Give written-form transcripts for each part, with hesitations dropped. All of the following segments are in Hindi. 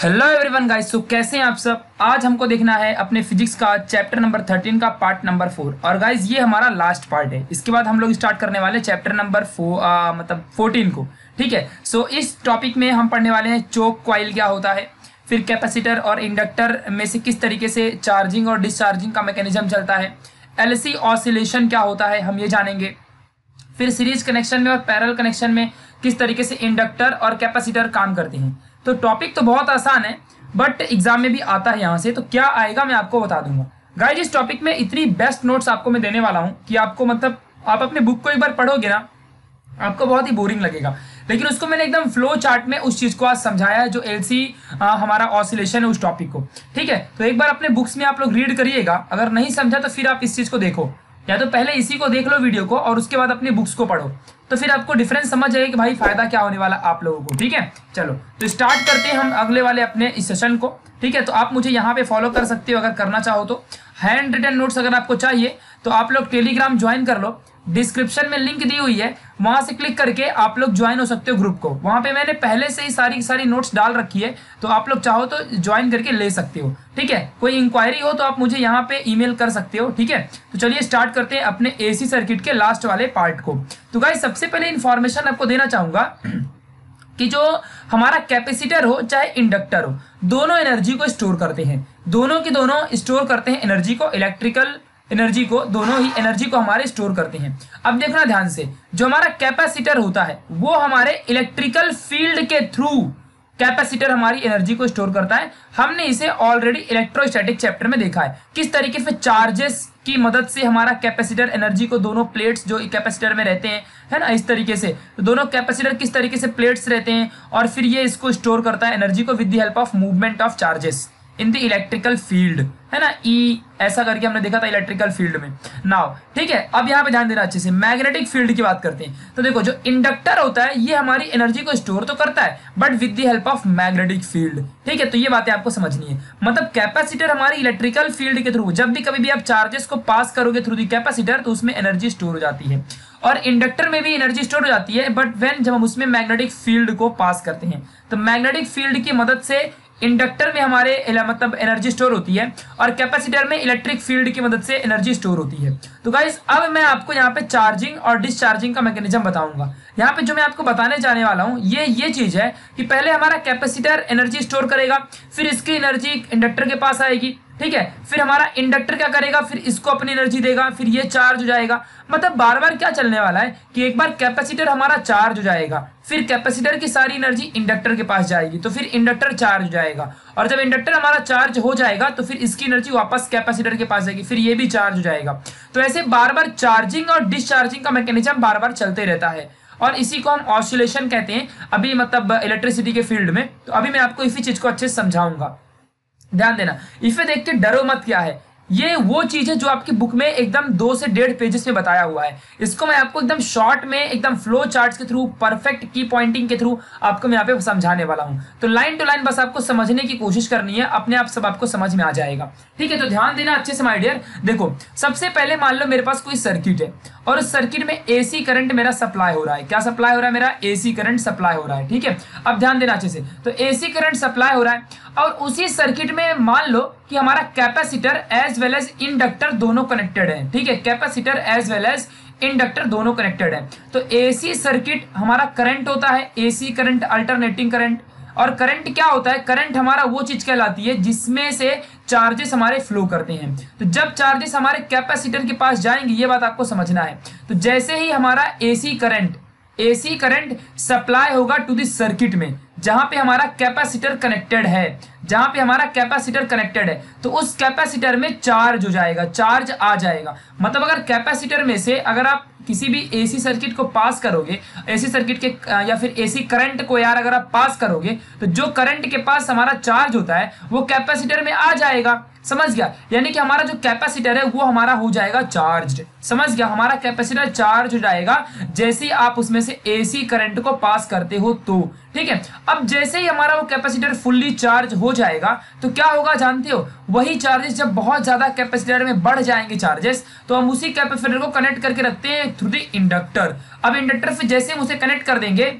हेलो एवरीवन गाइस, सो कैसे हैं आप सब। आज हमको देखना है अपने फिजिक्स का चैप्टर नंबर 13 का पार्ट नंबर 4। और गाइस ये हमारा लास्ट पार्ट है। इसके बाद हम लोग स्टार्ट करने वाले चैप्टर नंबर 14 को। ठीक है, सो इस टॉपिक में हम पढ़ने वाले हैं चोक कॉइल क्या होता है, फिर कैपेसिटर और इंडक्टर में से किस तरीके से चार्जिंग और डिस्चार्जिंग का मैकेनिज्म चलता है, एलसी ऑसिलेशन क्या होता है हम ये जानेंगे, फिर सीरीज कनेक्शन में और पैरेलल कनेक्शन में किस तरीके से इंडक्टर और कैपेसिटर काम करते हैं। तो टॉपिक तो बहुत आसान है बट एग्जाम में भी आता है। यहाँ से तो क्या आएगा मैं आपको बता दूंगा। गाइस इस टॉपिक में इतनी बेस्ट नोट्स आपको मैं देने वाला हूँ कि आपको मतलब आप अपने बुक को एक बार पढ़ोगे ना, आपको बहुत ही बोरिंग लगेगा। लेकिन उसको मैंने एकदम फ्लो चार्ट में उस चीज को आज समझाया है जो एलसी हमारा ऑसिलेशन है उस टॉपिक को। ठीक है, तो एक बार अपने बुक्स में आप लोग रीड करिएगा। अगर नहीं समझा तो फिर आप इस चीज को देखो, या तो पहले इसी को देख लो वीडियो को और उसके बाद अपनी बुक्स को पढ़ो, तो फिर आपको डिफरेंस समझ जाएगा कि भाई फायदा क्या होने वाला आप लोगों को। ठीक है, चलो तो स्टार्ट करते हैं हम अगले वाले अपने इस सेशन को। ठीक है, तो आप मुझे यहाँ पे फॉलो कर सकते हो अगर करना चाहो तो। हैंड रिटन नोट्स अगर आपको चाहिए तो आप लोग टेलीग्राम ज्वाइन कर लो, डिस्क्रिप्शन में लिंक दी हुई है, वहां से क्लिक करके आप लोग ज्वाइन हो सकते हो ग्रुप को। वहां पे मैंने पहले से ही सारी नोट्स डाल रखी है, तो आप लोग चाहो तो ज्वाइन करके ले सकते हो। ठीक है, कोई इंक्वायरी हो तो आप मुझे यहाँ पे ईमेल कर सकते हो। ठीक है, तो चलिए स्टार्ट करते हैं अपने एसी सर्किट के लास्ट वाले पार्ट को। तो गाइस सबसे पहले इंफॉर्मेशन आपको देना चाहूंगा कि जो हमारा कैपेसिटर हो चाहे इंडक्टर हो, दोनों एनर्जी को स्टोर करते हैं। दोनों के दोनों स्टोर करते हैं एनर्जी को, इलेक्ट्रिकल एनर्जी को, दोनों ही एनर्जी को हमारे स्टोर करते हैं। अब देखना ध्यान से, जो हमारा कैपेसिटर होता है वो हमारे इलेक्ट्रिकल फील्ड के थ्रू कैपेसिटर हमारी एनर्जी को स्टोर करता है। हमने इसे ऑलरेडी इलेक्ट्रोस्टैटिक चैप्टर में देखा है किस तरीके से चार्जेस की मदद से हमारा कैपेसिटर एनर्जी को, दोनों प्लेट्स जो कैपेसिटर में रहते हैं है ना, इस तरीके से तो दोनों कैपेसिटर किस तरीके से प्लेट्स रहते हैं और फिर ये इसको स्टोर करता है एनर्जी को with the help of movement of charges in the electrical field, है ना, ई ऐसा करके हमने देखा था इलेक्ट्रिकल फील्ड में। नाउ ठीक है, अब यहाँ पे ध्यान देना अच्छे से, मैग्नेटिक फील्ड की बात करते हैं। तो देखो जो इंडक्टर होता है ये हमारी एनर्जी को स्टोर तो करता है but with the help of magnetic field. ठीक है, तो ये बातें आपको समझनी है। मतलब कैपेसिटर हमारी इलेक्ट्रिकल फील्ड के थ्रू, जब भी कभी भी आप चार्जेस को पास करोगे थ्रू द कैपेसिटर तो उसमें एनर्जी स्टोर हो जाती है, और इंडक्टर में भी एनर्जी स्टोर हो जाती है बट व्हेन जब हम उसमें मैग्नेटिक फील्ड को पास करते हैं तो मैग्नेटिक फील्ड की मदद से इंडक्टर में हमारे मतलब एनर्जी स्टोर होती है और कैपेसिटर में इलेक्ट्रिक फील्ड की मदद से एनर्जी स्टोर होती है। तो गाइस अब मैं आपको यहाँ पे चार्जिंग और डिस्चार्जिंग का मैकेनिज्म बताऊंगा। यहाँ पे जो मैं आपको बताने जाने वाला हूँ ये चीज है कि पहले हमारा कैपेसिटर एनर्जी स्टोर करेगा, फिर इसकी एनर्जी इंडक्टर के पास आएगी। ठीक है, फिर हमारा इंडक्टर क्या करेगा, फिर इसको अपनी एनर्जी देगा, फिर ये चार्ज हो जाएगा। मतलब बार बार क्या चलने वाला है कि एक बार कैपेसिटर हमारा चार्ज हो जाएगा, फिर कैपेसिटर की सारी एनर्जी इंडक्टर के पास जाएगी, तो फिर इंडक्टर चार्ज हो जाएगा, और जब इंडक्टर हमारा चार्ज हो जाएगा तो फिर इसकी एनर्जी वापस कैपेसिटर के पास जाएगी, फिर ये भी चार्ज हो जाएगा। तो ऐसे बार बार चार्जिंग और डिस्चार्जिंग का मैकेनिज्म बार बार चलते रहता है और इसी को हम ऑसिलेशन कहते हैं अभी, मतलब इलेक्ट्रिसिटी के फील्ड में। तो अभी मैं आपको इसी चीज को अच्छे से समझाऊंगा, ध्यान देना। इसे देख के डरो मत क्या है, ये वो चीज है जो आपकी बुक में एकदम 2 से 1.5 पेजेस में बताया हुआ है। इसको मैं आपको एकदम शॉर्ट में एकदम फ्लो चार्ट्स के थ्रू, परफेक्ट की पॉइंटिंग के थ्रू आपको मैं यहाँ पे समझाने वाला हूँ। तो लाइन टू लाइन बस आपको समझने की कोशिश करनी है, अपने आप सब आपको समझ में आ जाएगा। ठीक है, तो ध्यान देना अच्छे से माय डियर। देखो सबसे पहले मान लो मेरे पास कोई सर्किट है और उस सर्किट में एसी करंट मेरा सप्लाई हो रहा है। क्या सप्लाई हो रहा है, मेरा एसी करंट सप्लाई हो रहा है। ठीक है, अब ध्यान देना अच्छे से, तो एसी करंट सप्लाई हो रहा है और उसी सर्किट में मान लो कि हमारा capacitor as well as inductor दोनों कनेक्टेड है। ठीक है, capacitor as well as inductor दोनों कनेक्टेड है। तो एसी सर्किट हमारा करंट होता है, एसी करंट, अल्टरनेटिंग करंट। और करंट क्या होता है, करंट हमारा वो चीज कहलाती है जिसमें से चार्जेस हमारे फ्लो करते हैं। तो जब चार्जेस हमारे कैपेसिटर के पास जाएंगे, ये बात आपको समझना है। तो जैसे ही हमारा एसी करंट सप्लाई होगा टू दिस सर्किट में जहां पे हमारा कैपेसिटर कनेक्टेड है, जहां पे हमारा कैपेसिटर कनेक्टेड है, तो उस कैपेसिटर में चार्ज हो जाएगा, चार्ज आ जाएगा। मतलब अगर कैपेसिटर में से अगर आप किसी भी एसी सर्किट को पास करोगे, एसी सर्किट के या फिर एसी करंट को यार अगर आप पास करोगे तो जो करंट के पास हमारा चार्ज होता है वो कैपेसिटर में आ जाएगा। समझ गया, यानी कि हमारा जो कैपेसिटर है वो हमारा हो जाएगा चार्ज्ड। समझ गया, हमारा कैपेसिटर चार्ज हो जाएगा जैसे ही आप उसमें से एसी करंट को पास करते हो तो। ठीक है, अब जैसे ही हमारा वो कैपेसिटर फुल्ली चार्ज हो जाएगा तो क्या होगा जानते हो, वही चार्जेस जब बहुत ज्यादा कैपेसिटर में बढ़ जाएंगे चार्जेस, तो हम उसी कैपेसिटर को कनेक्ट करके रखते हैं थ्रू द इंडक्टर। अब इंडक्टर से जैसे हम उसे कनेक्ट कर देंगे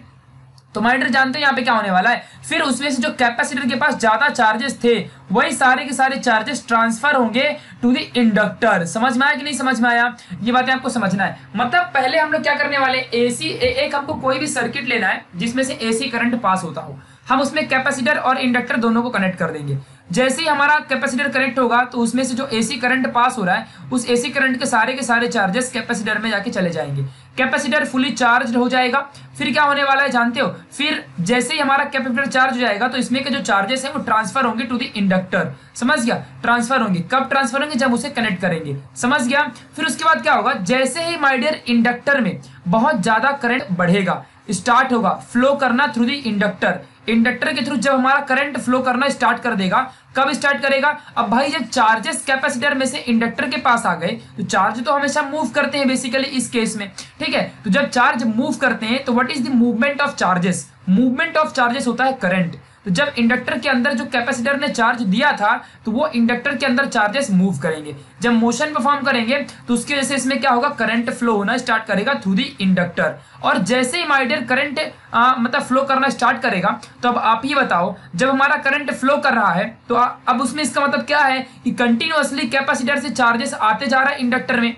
तो माय डियर जानते हो यहाँ पे क्या होने वाला है, फिर उसमें से जो कैपेसिटर के पास ज्यादा चार्जेस थे वही सारे के सारे चार्जेस ट्रांसफर होंगे टू द इंडक्टर। समझ में आया कि नहीं समझ में आया, ये बातें आपको समझना है। मतलब पहले हम लोग क्या करने वाले, एसी एक हमको कोई भी सर्किट लेना है जिसमें से एसी करंट पास होता हो, हम उसमें कैपेसिटर और इंडक्टर दोनों को कनेक्ट कर देंगे। जैसे ही हमारा कैपेसिटर कनेक्ट होगा तो उसमें से जो एसी करंट पास हो रहा है उस एसी करंट के सारे चार्जेस कैपेसिटर में जाके चले जाएंगे, कैपेसिटर फुली चार्ज हो जाएगा। फिर क्या होने वाला है जानते हो, फिर जैसे ही हमारा कैपेसिटर चार्ज हो जाएगा तो इसमें के जो चार्जेस है वो ट्रांसफर होंगे टू द इंडक्टर। समझ गया, ट्रांसफर होंगे, कब ट्रांसफर होंगे, जब उसे कनेक्ट करेंगे। समझ गया। फिर उसके बाद क्या होगा, जैसे ही माय डियर इंडक्टर में बहुत ज्यादा करंट बढ़ेगा, स्टार्ट होगा फ्लो करना थ्रू द इंडक्टर, इंडक्टर के थ्रू जब हमारा करंट फ्लो करना स्टार्ट कर देगा, कब स्टार्ट करेगा, अब भाई जब चार्जेस कैपेसिटर में से इंडक्टर के पास आ गए, तो चार्ज तो हमेशा मूव करते हैं बेसिकली इस केस में, ठीक है। तो जब चार्ज मूव करते हैं तो what is the movement of charges, movement of charges होता है करंट। तो जब इंडक्टर के अंदर जो कैपेसिटर ने चार्ज दिया था तो वो इंडक्टर के अंदर चार्जेस मूव करेंगे, जब मोशन परफॉर्म करेंगे तो उसकी वजह से इसमें क्या होगा, करंट फ्लो होना स्टार्ट करेगा थ्रू द इंडक्टर। और जैसे ही माय डियर करंट मतलब फ्लो करना स्टार्ट करेगा, तो अब आप ही बताओ, जब हमारा करंट फ्लो कर रहा है तो अब उसमें इसका मतलब क्या है कि कंटिन्यूअसली कैपेसिटर से चार्जेस आते जा रहा है इंडक्टर में,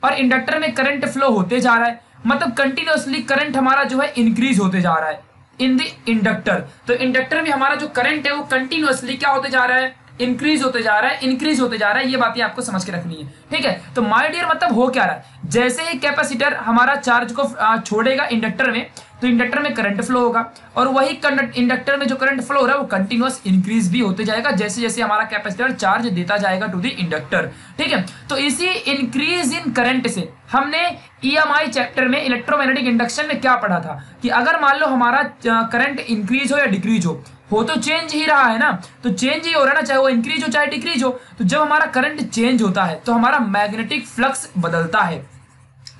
और इंडक्टर में करंट फ्लो होते जा रहा है, मतलब कंटिन्यूअसली करंट हमारा जो है इंक्रीज होते जा रहा है इन द इंडक्टर। तो इंडक्टर में हमारा जो करंट है वो कंटिन्यूअसली क्या होते जा रहा है, इंक्रीज होते जा रहा है, इंक्रीज होते जा रहा है। ये बातें आपको समझ के रखनी है, ठीक है। तो माय डियर मतलब हो क्या रहा है, जैसे ही कैपेसिटर हमारा चार्ज को छोड़ेगा इंडक्टर में तो इंडक्टर में करंट फ्लो होगा, और वही इंडक्टर में जो करंट फ्लो हो रहा है वो कंटिन्यूअस इंक्रीज भी होते जाएगा जैसे जैसे हमारा कैपेसिटर चार्ज देता जाएगा टू द इंडक्टर, ठीक है। तो इसी इंक्रीज इन करंट से हमने ईएमआई चैप्टर में इलेक्ट्रोमैग्नेटिक इंडक्शन में क्या पढ़ा था कि अगर मान लो हमारा करंट इंक्रीज हो या डिक्रीज हो तो चेंज ही रहा है ना, तो चेंज ही हो रहा है ना, चाहे वो इंक्रीज हो चाहे डिक्रीज हो। तो जब हमारा करंट चेंज होता है तो हमारा मैग्नेटिक फ्लक्स बदलता है।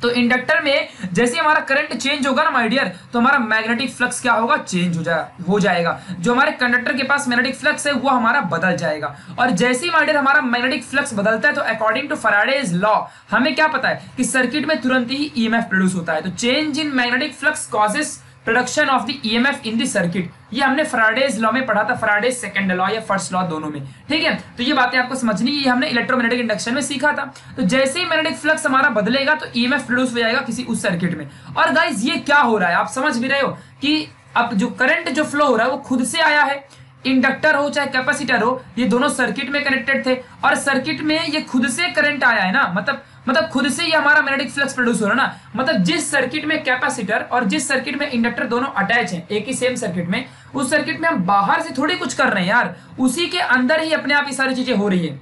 तो इंडक्टर में जैसे हमारा करंट चेंज होगा ना माय डियर, तो हमारा मैग्नेटिक फ्लक्स क्या होगा, चेंज हो जाएगा। जो हमारे कंडक्टर के पास मैग्नेटिक फ्लक्स है वो हमारा बदल जाएगा। और जैसे ही माय डियर हमारा मैग्नेटिक फ्लक्स बदलता है तो अकॉर्डिंग टू फैराडेज लॉ हमें क्या पता है कि सर्किट में तुरंत ही ईएमएफ प्रोड्यूस होता है। तो change in magnetic flux causes production of the EMF in the circuit, ये हमने फैराडेज लॉ में पढ़ा था, फैराडेज सेकंड लॉ या फर्स्ट लॉ दोनों में, ठीक है। तो ये बातें आपको समझनी है, ये हमने इलेक्ट्रोमैग्नेटिक इंडक्शन में सीखा था। तो जैसे ही मैग्नेटिक फ्लक्स हमारा बदलेगा तो ईएमएफ प्रोड्यूस हो जाएगा किसी उस सर्किट में। और गाइस ये क्या हो रहा है, आप समझ भी रहे हो कि अब जो करंट जो फ्लो हो रहा है वो खुद से आया है, इंडक्टर हो चाहे कैपेसिटर हो, ये दोनों सर्किट में कनेक्टेड थे और सर्किट में ये खुद से करंट आया है ना, मतलब खुद से ही हमारा मैग्नेटिक फ्लक्स प्रोड्यूस हो रहा है ना। मतलब जिस सर्किट में कैपेसिटर और जिस सर्किट में इंडक्टर दोनों अटैच हैं एक ही सेम सर्किट में, उस सर्किट में हम बाहर से थोड़ी कुछ कर रहे हैं यार, उसी के अंदर ही अपने आप ये सारी चीजें हो रही है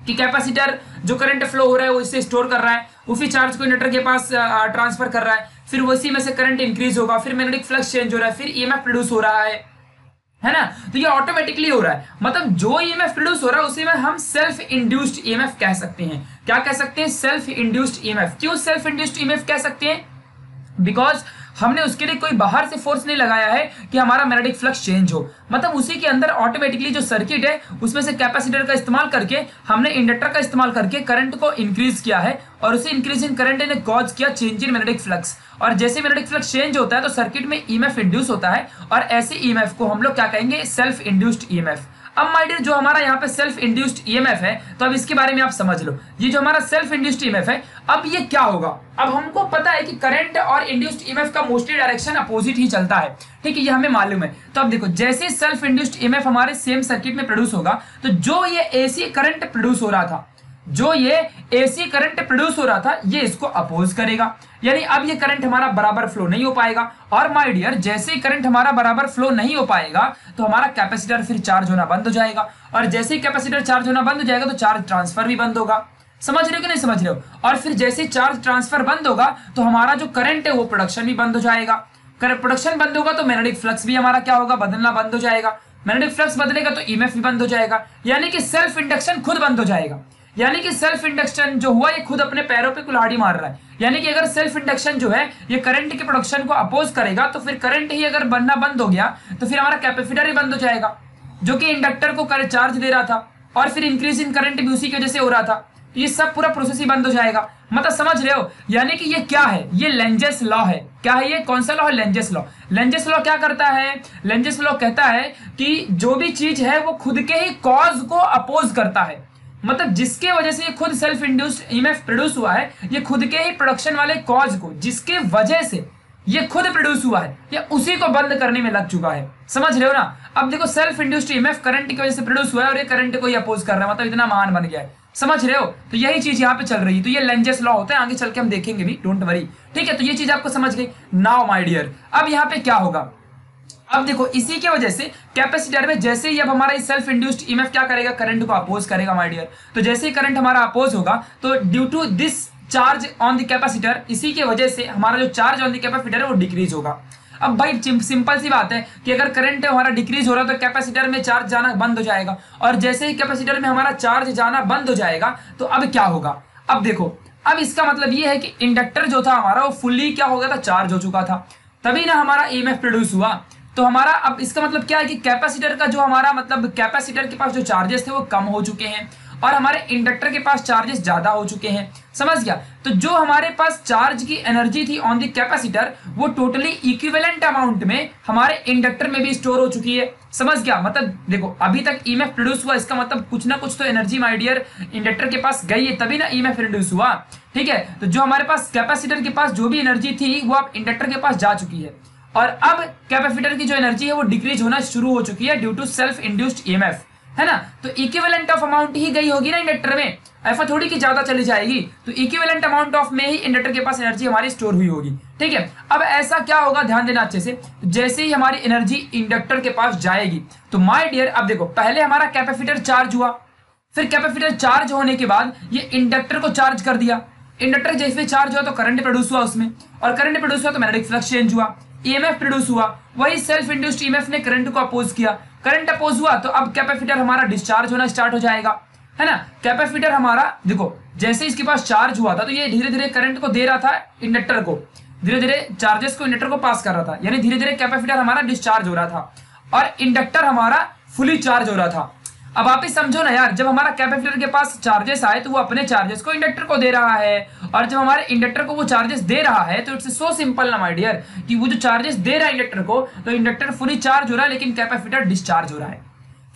कि कैपेसिटर जो करंट फ्लो हो रहा है वो इससे स्टोर कर रहा है, उसी चार्ज को इंडक्टर के पास ट्रांसफर कर रहा है, फिर उसी में से करंट इंक्रीज होगा, फिर मैग्नेटिक फ्लक्स चेंज हो रहा है, फिर ईएमएफ प्रोड्यूस हो रहा है ना। तो ये ऑटोमेटिकली हो रहा है, मतलब जो ईएमएफ प्रोड्यूस हो रहा है उसी में हम सेल्फ इंड्यूस्ड ईएमएफ कह सकते हैं। क्या कह सकते हैं, सेल्फ इंड्यूस्ड ईएमएफ। क्यों सेल्फ इंड्यूस्ड ईएमएफ कह सकते हैं, बिकॉज हमने उसके लिए कोई बाहर से फोर्स नहीं लगाया है कि हमारा मैग्नेटिक फ्लक्स चेंज हो, मतलब उसी के अंदर ऑटोमेटिकली जो सर्किट है उसमें से कैपेसिटर का इस्तेमाल करके हमने इंडक्टर का इस्तेमाल करके करंट को इंक्रीज किया है और उसी इंक्रीज इन करंट ने कॉज किया चेंज इन मैग्नेटिक फ्लक्स। और जैसे मैग्नेटिक फ्लक्स चेंज होता है तो सर्किट में ईएमएफ इंड्यूस होता है और ऐसे ईएमएफ को हम लोग क्या कहेंगे, सेल्फ इंड्यूस्ड ईएमएफ। अब माय डियर जो हमारा यहाँ पे सेल्फ इंड्यूस्ड ईएमएफ है, तो अब इसके बारे में आप समझ लो, ये जो हमारा सेल्फ इंड्यूस्ड ईएमएफ है अब ये क्या होगा। अब हमको पता है कि करंट और इंड्यूस्ड ईएमएफ का मोस्टली डायरेक्शन अपोजिट ही चलता है, ठीक है, ये हमें मालूम है। तो अब देखो जैसे सेल्फ इंड्यूस्ड ईएमएफ हमारे सेम सर्किट में प्रोड्यूस होगा तो जो ये एसी करंट प्रोड्यूस हो रहा था, जो ये एसी करंट प्रोड्यूस हो रहा था ये इसको अपोज करेगा, यानी अब ये करंट हमारा बराबर फ्लो नहीं हो पाएगा। और माय डियर जैसे ही करंट हमारा बराबर फ्लो नहीं हो पाएगा तो हमारा कैपेसिटर फिर चार्ज होना बंद हो जाएगा, और जैसे ही कैपेसिटर चार्ज होना बंद हो जाएगा तो चार्ज ट्रांसफर भी बंद होगा। समझ रहे हो कि नहीं समझ रहे हो। और फिर जैसे ही चार्ज ट्रांसफर बंद होगा तो हमारा जो करंट है वो प्रोडक्शन भी बंद हो जाएगा। प्रोडक्शन बंद होगा तो मैग्नेटिक फ्लक्स भी हमारा क्या होगा, बदलना बंद हो जाएगा। मैग्नेटिक फ्लक्स बदलेगा तो ईएमएफ भी बंद हो जाएगा, यानी कि सेल्फ इंडक्शन खुद बंद हो जाएगा। यानी कि सेल्फ इंडक्शन जो हुआ ये खुद अपने पैरों पे कुल्हाड़ी मार रहा है। यानी कि अगर सेल्फ इंडक्शन जो है ये करंट के प्रोडक्शन को अपोज करेगा तो फिर करंट ही अगर बनना बंद हो गया तो फिर हमारा कैपेसिटर ही बंद हो जाएगा जो कि इंडक्टर को चार्ज दे रहा था, और फिर इंक्रीज इन करंट भी उसी की वजह से हो रहा था। तो ये सब पूरा प्रोसेस ही बंद हो जाएगा। मतलब समझ रहे हो, यानी कि ये क्या है, ये लेंजेस लॉ है। क्या है ये, कौन सा लॉ है, लेंजेस लॉ। लेंजेस लॉ क्या करता है, लेंजेस लॉ कहता है कि जो भी चीज है वो खुद के ही कॉज को अपोज करता है। मतलब जिसके वजह से ये खुद सेल्फ इंड्यूस्ड ईएमएफ प्रोड्यूस हुआ है, ये खुद के ही प्रोडक्शन वाले कॉज को, जिसके वजह से ये खुद प्रोड्यूस हुआ है, ये उसी को बंद करने में लग चुका है। समझ रहे हो ना। अब देखो सेल्फ इंड्यूस्ड ईएमएफ करंट की वजह से प्रोड्यूस हुआ है और ये करंट को ही अपोज कर रहा है, मतलब इतना महान बन गया है। समझ रहे हो, तो यही चीज यहाँ पे चल रही है। तो ये लेंजेस लॉ होता है, आगे चल के हम देखेंगे भी, डोंट वरी। ठीक है, तो ये चीज आपको समझ गई। नाउ माय डियर, अब यहाँ पे क्या होगा, अब देखो इसी के वजह से कैपेसिटर में जैसे ही अब हमारा सेल्फ इंड्यूस्ड ईएमएफ क्या करेगा, करंट को अपोज करेगा माय डियर। तो जैसे ही करंट हमारा अपोज होगा तो due to this charge on the capacitor, इसी के वजह से हमारा जो चार्ज ऑन द कैपेसिटर है वो डिक्रीज होगा। अब भाई सिंपल सी बात है कि अगर करंट हमारा डिक्रीज हो रहा है तो कैपेसिटर में चार्ज जाना बंद हो जाएगा, और जैसे ही कैपेसिटर में हमारा चार्ज जाना बंद हो जाएगा तो अब क्या होगा। अब देखो, अब इसका मतलब ये है कि इंडक्टर जो था हमारा वो फुल्ली क्या हो गया था, चार्ज हो चुका था, तभी ना हमारा ईएमएफ प्रोड्यूस हुआ। तो हमारा अब इसका मतलब क्या है कि कैपेसिटर का जो हमारा मतलब कैपेसिटर के पास जो चार्जेस थे वो कम हो चुके हैं और हमारे इंडक्टर के पास चार्जेस ज्यादा हो चुके हैं। समझ गया। तो जो हमारे पास चार्ज की एनर्जी थी ऑन द कैपेसिटर वो टोटली इक्विवेलेंट अमाउंट में हमारे इंडक्टर में भी स्टोर हो चुकी है। समझ गया। मतलब देखो अभी तक ईएमएफ प्रोड्यूस हुआ, इसका मतलब कुछ ना कुछ तो एनर्जी माय डियर इंडक्टर के पास गई है, तभी ना ईएमएफ प्रोड्यूस हुआ। ठीक है, तो जो हमारे पास कैपेसिटर के पास जो भी एनर्जी थी वो अब इंडक्टर के पास जा चुकी है, और अब कैपेसिटर की जो एनर्जी है वो डिक्रीज होना शुरू हो चुकी है due to self induced EMF, है ना। तो इक्विवेलेंट ऑफ अमाउंट ही गई होगी ना इंडक्टर में, ऐसा थोड़ी कि ज्यादा चली जाएगी। तो इक्विवेलेंट अमाउंट ऑफ में ही इंडक्टर के पास एनर्जी हमारी स्टोर हुई होगी। ठीक है, अब ऐसा क्या होगा, ध्यान देना अच्छे से। जैसे ही हमारी एनर्जी इंडक्टर के पास जाएगी तो माय डियर अब देखो, पहले हमारा कैपेसिटर चार्ज हुआ, फिर कैपेसिटर चार्ज होने के बाद ये इंडक्टर को चार्ज कर दिया। इंडक्टर जैसे चार्ज हुआ तो करंट प्रोड्यूस हुआ उसमें, और करंट प्रोड्यूस हुआ तो मैग्नेटिक फ्लक्स चेंज हुआ, ईएमएफ प्रोड्यूस हुआ। वही सेल्फ इंड्यूस्ड ईएमएफ ने करंट को अपोज किया, करंट अपोज हुआ तो अब कैपेसिटर हमारा डिस्चार्ज होना स्टार्ट हो जाएगा, है ना। कैपेसिटर हमारा देखो जैसे इसके पास चार्ज हुआ था तो ये धीरे धीरे करंट को दे रहा था इंडक्टर को, धीरे धीरे चार्जेस को इंडक्टर को पास कर रहा था, यानी धीरे धीरे कैपेसिटर हमारा डिस्चार्ज हो रहा था और इंडक्टर हमारा फुली चार्ज हो रहा था। अब आप ही समझो ना यार, जब हमारा कैपेसिटर के पास चार्जेस आए तो वो अपने चार्जेस को इंडक्टर को दे रहा है, और जब हमारे इंडक्टर को वो चार्जेस दे रहा है तो इट्स सो सिंपल ना माय डियर कि वो जो चार्जेस दे रहा है इंडक्टर को, तो इंडक्टर फुली चार्ज हो रहा है लेकिन कैपेसिटर डिस्चार्ज हो रहा है।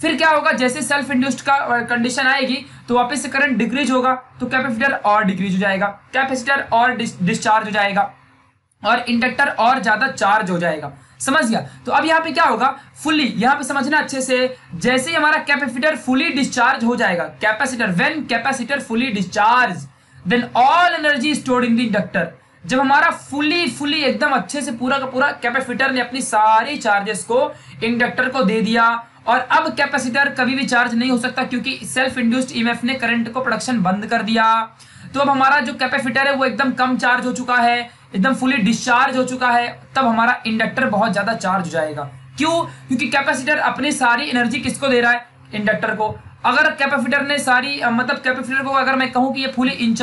फिर क्या होगा, जैसे सेल्फ इंड्यूस्ड का कंडीशन आएगी तो वापस से करंट डिक्रीज होगा तो कैपेसिटर और डिक्रीज हो जाएगा, कैपेसिटर और डिस्चार्ज हो जाएगा और इंडक्टर और ज्यादा चार्ज हो जाएगा। समझ गया। तो अब यहाँ पे क्या होगा, फुली यहाँ पे समझना अच्छे से, जैसे ही हमारा कैपेसिटर फुली डिस्चार्ज हो जाएगा, capacitor when capacitor fully discharge then all energy stored in the inductor. जब हमारा फुली एकदम अच्छे से पूरा का पूरा कैपेसिटर ने अपनी सारी चार्जेस को इंडक्टर को दे दिया, और अब कैपेसिटर कभी भी चार्ज नहीं हो सकता क्योंकि सेल्फ इंड्यूस्ड ईएमएफ ने करंट को प्रोडक्शन बंद कर दिया। तो अब हमारा जो कैपेसिटर है वो एकदम कम चार्ज हो चुका है, एकदम फुली डिस्चार्ज हो चुका है, तब हमारा इंडक्टर बहुत ज्यादा चार्ज हो जाएगा। क्यों? क्योंकि कैपेसिटर अपनी सारी एनर्जी किसको दे रहा है, इंडक्टर को। अगर कैपेसिटर ने सारी मतलब कैपेसिटर को अगर मैं कहूं कि ये फुली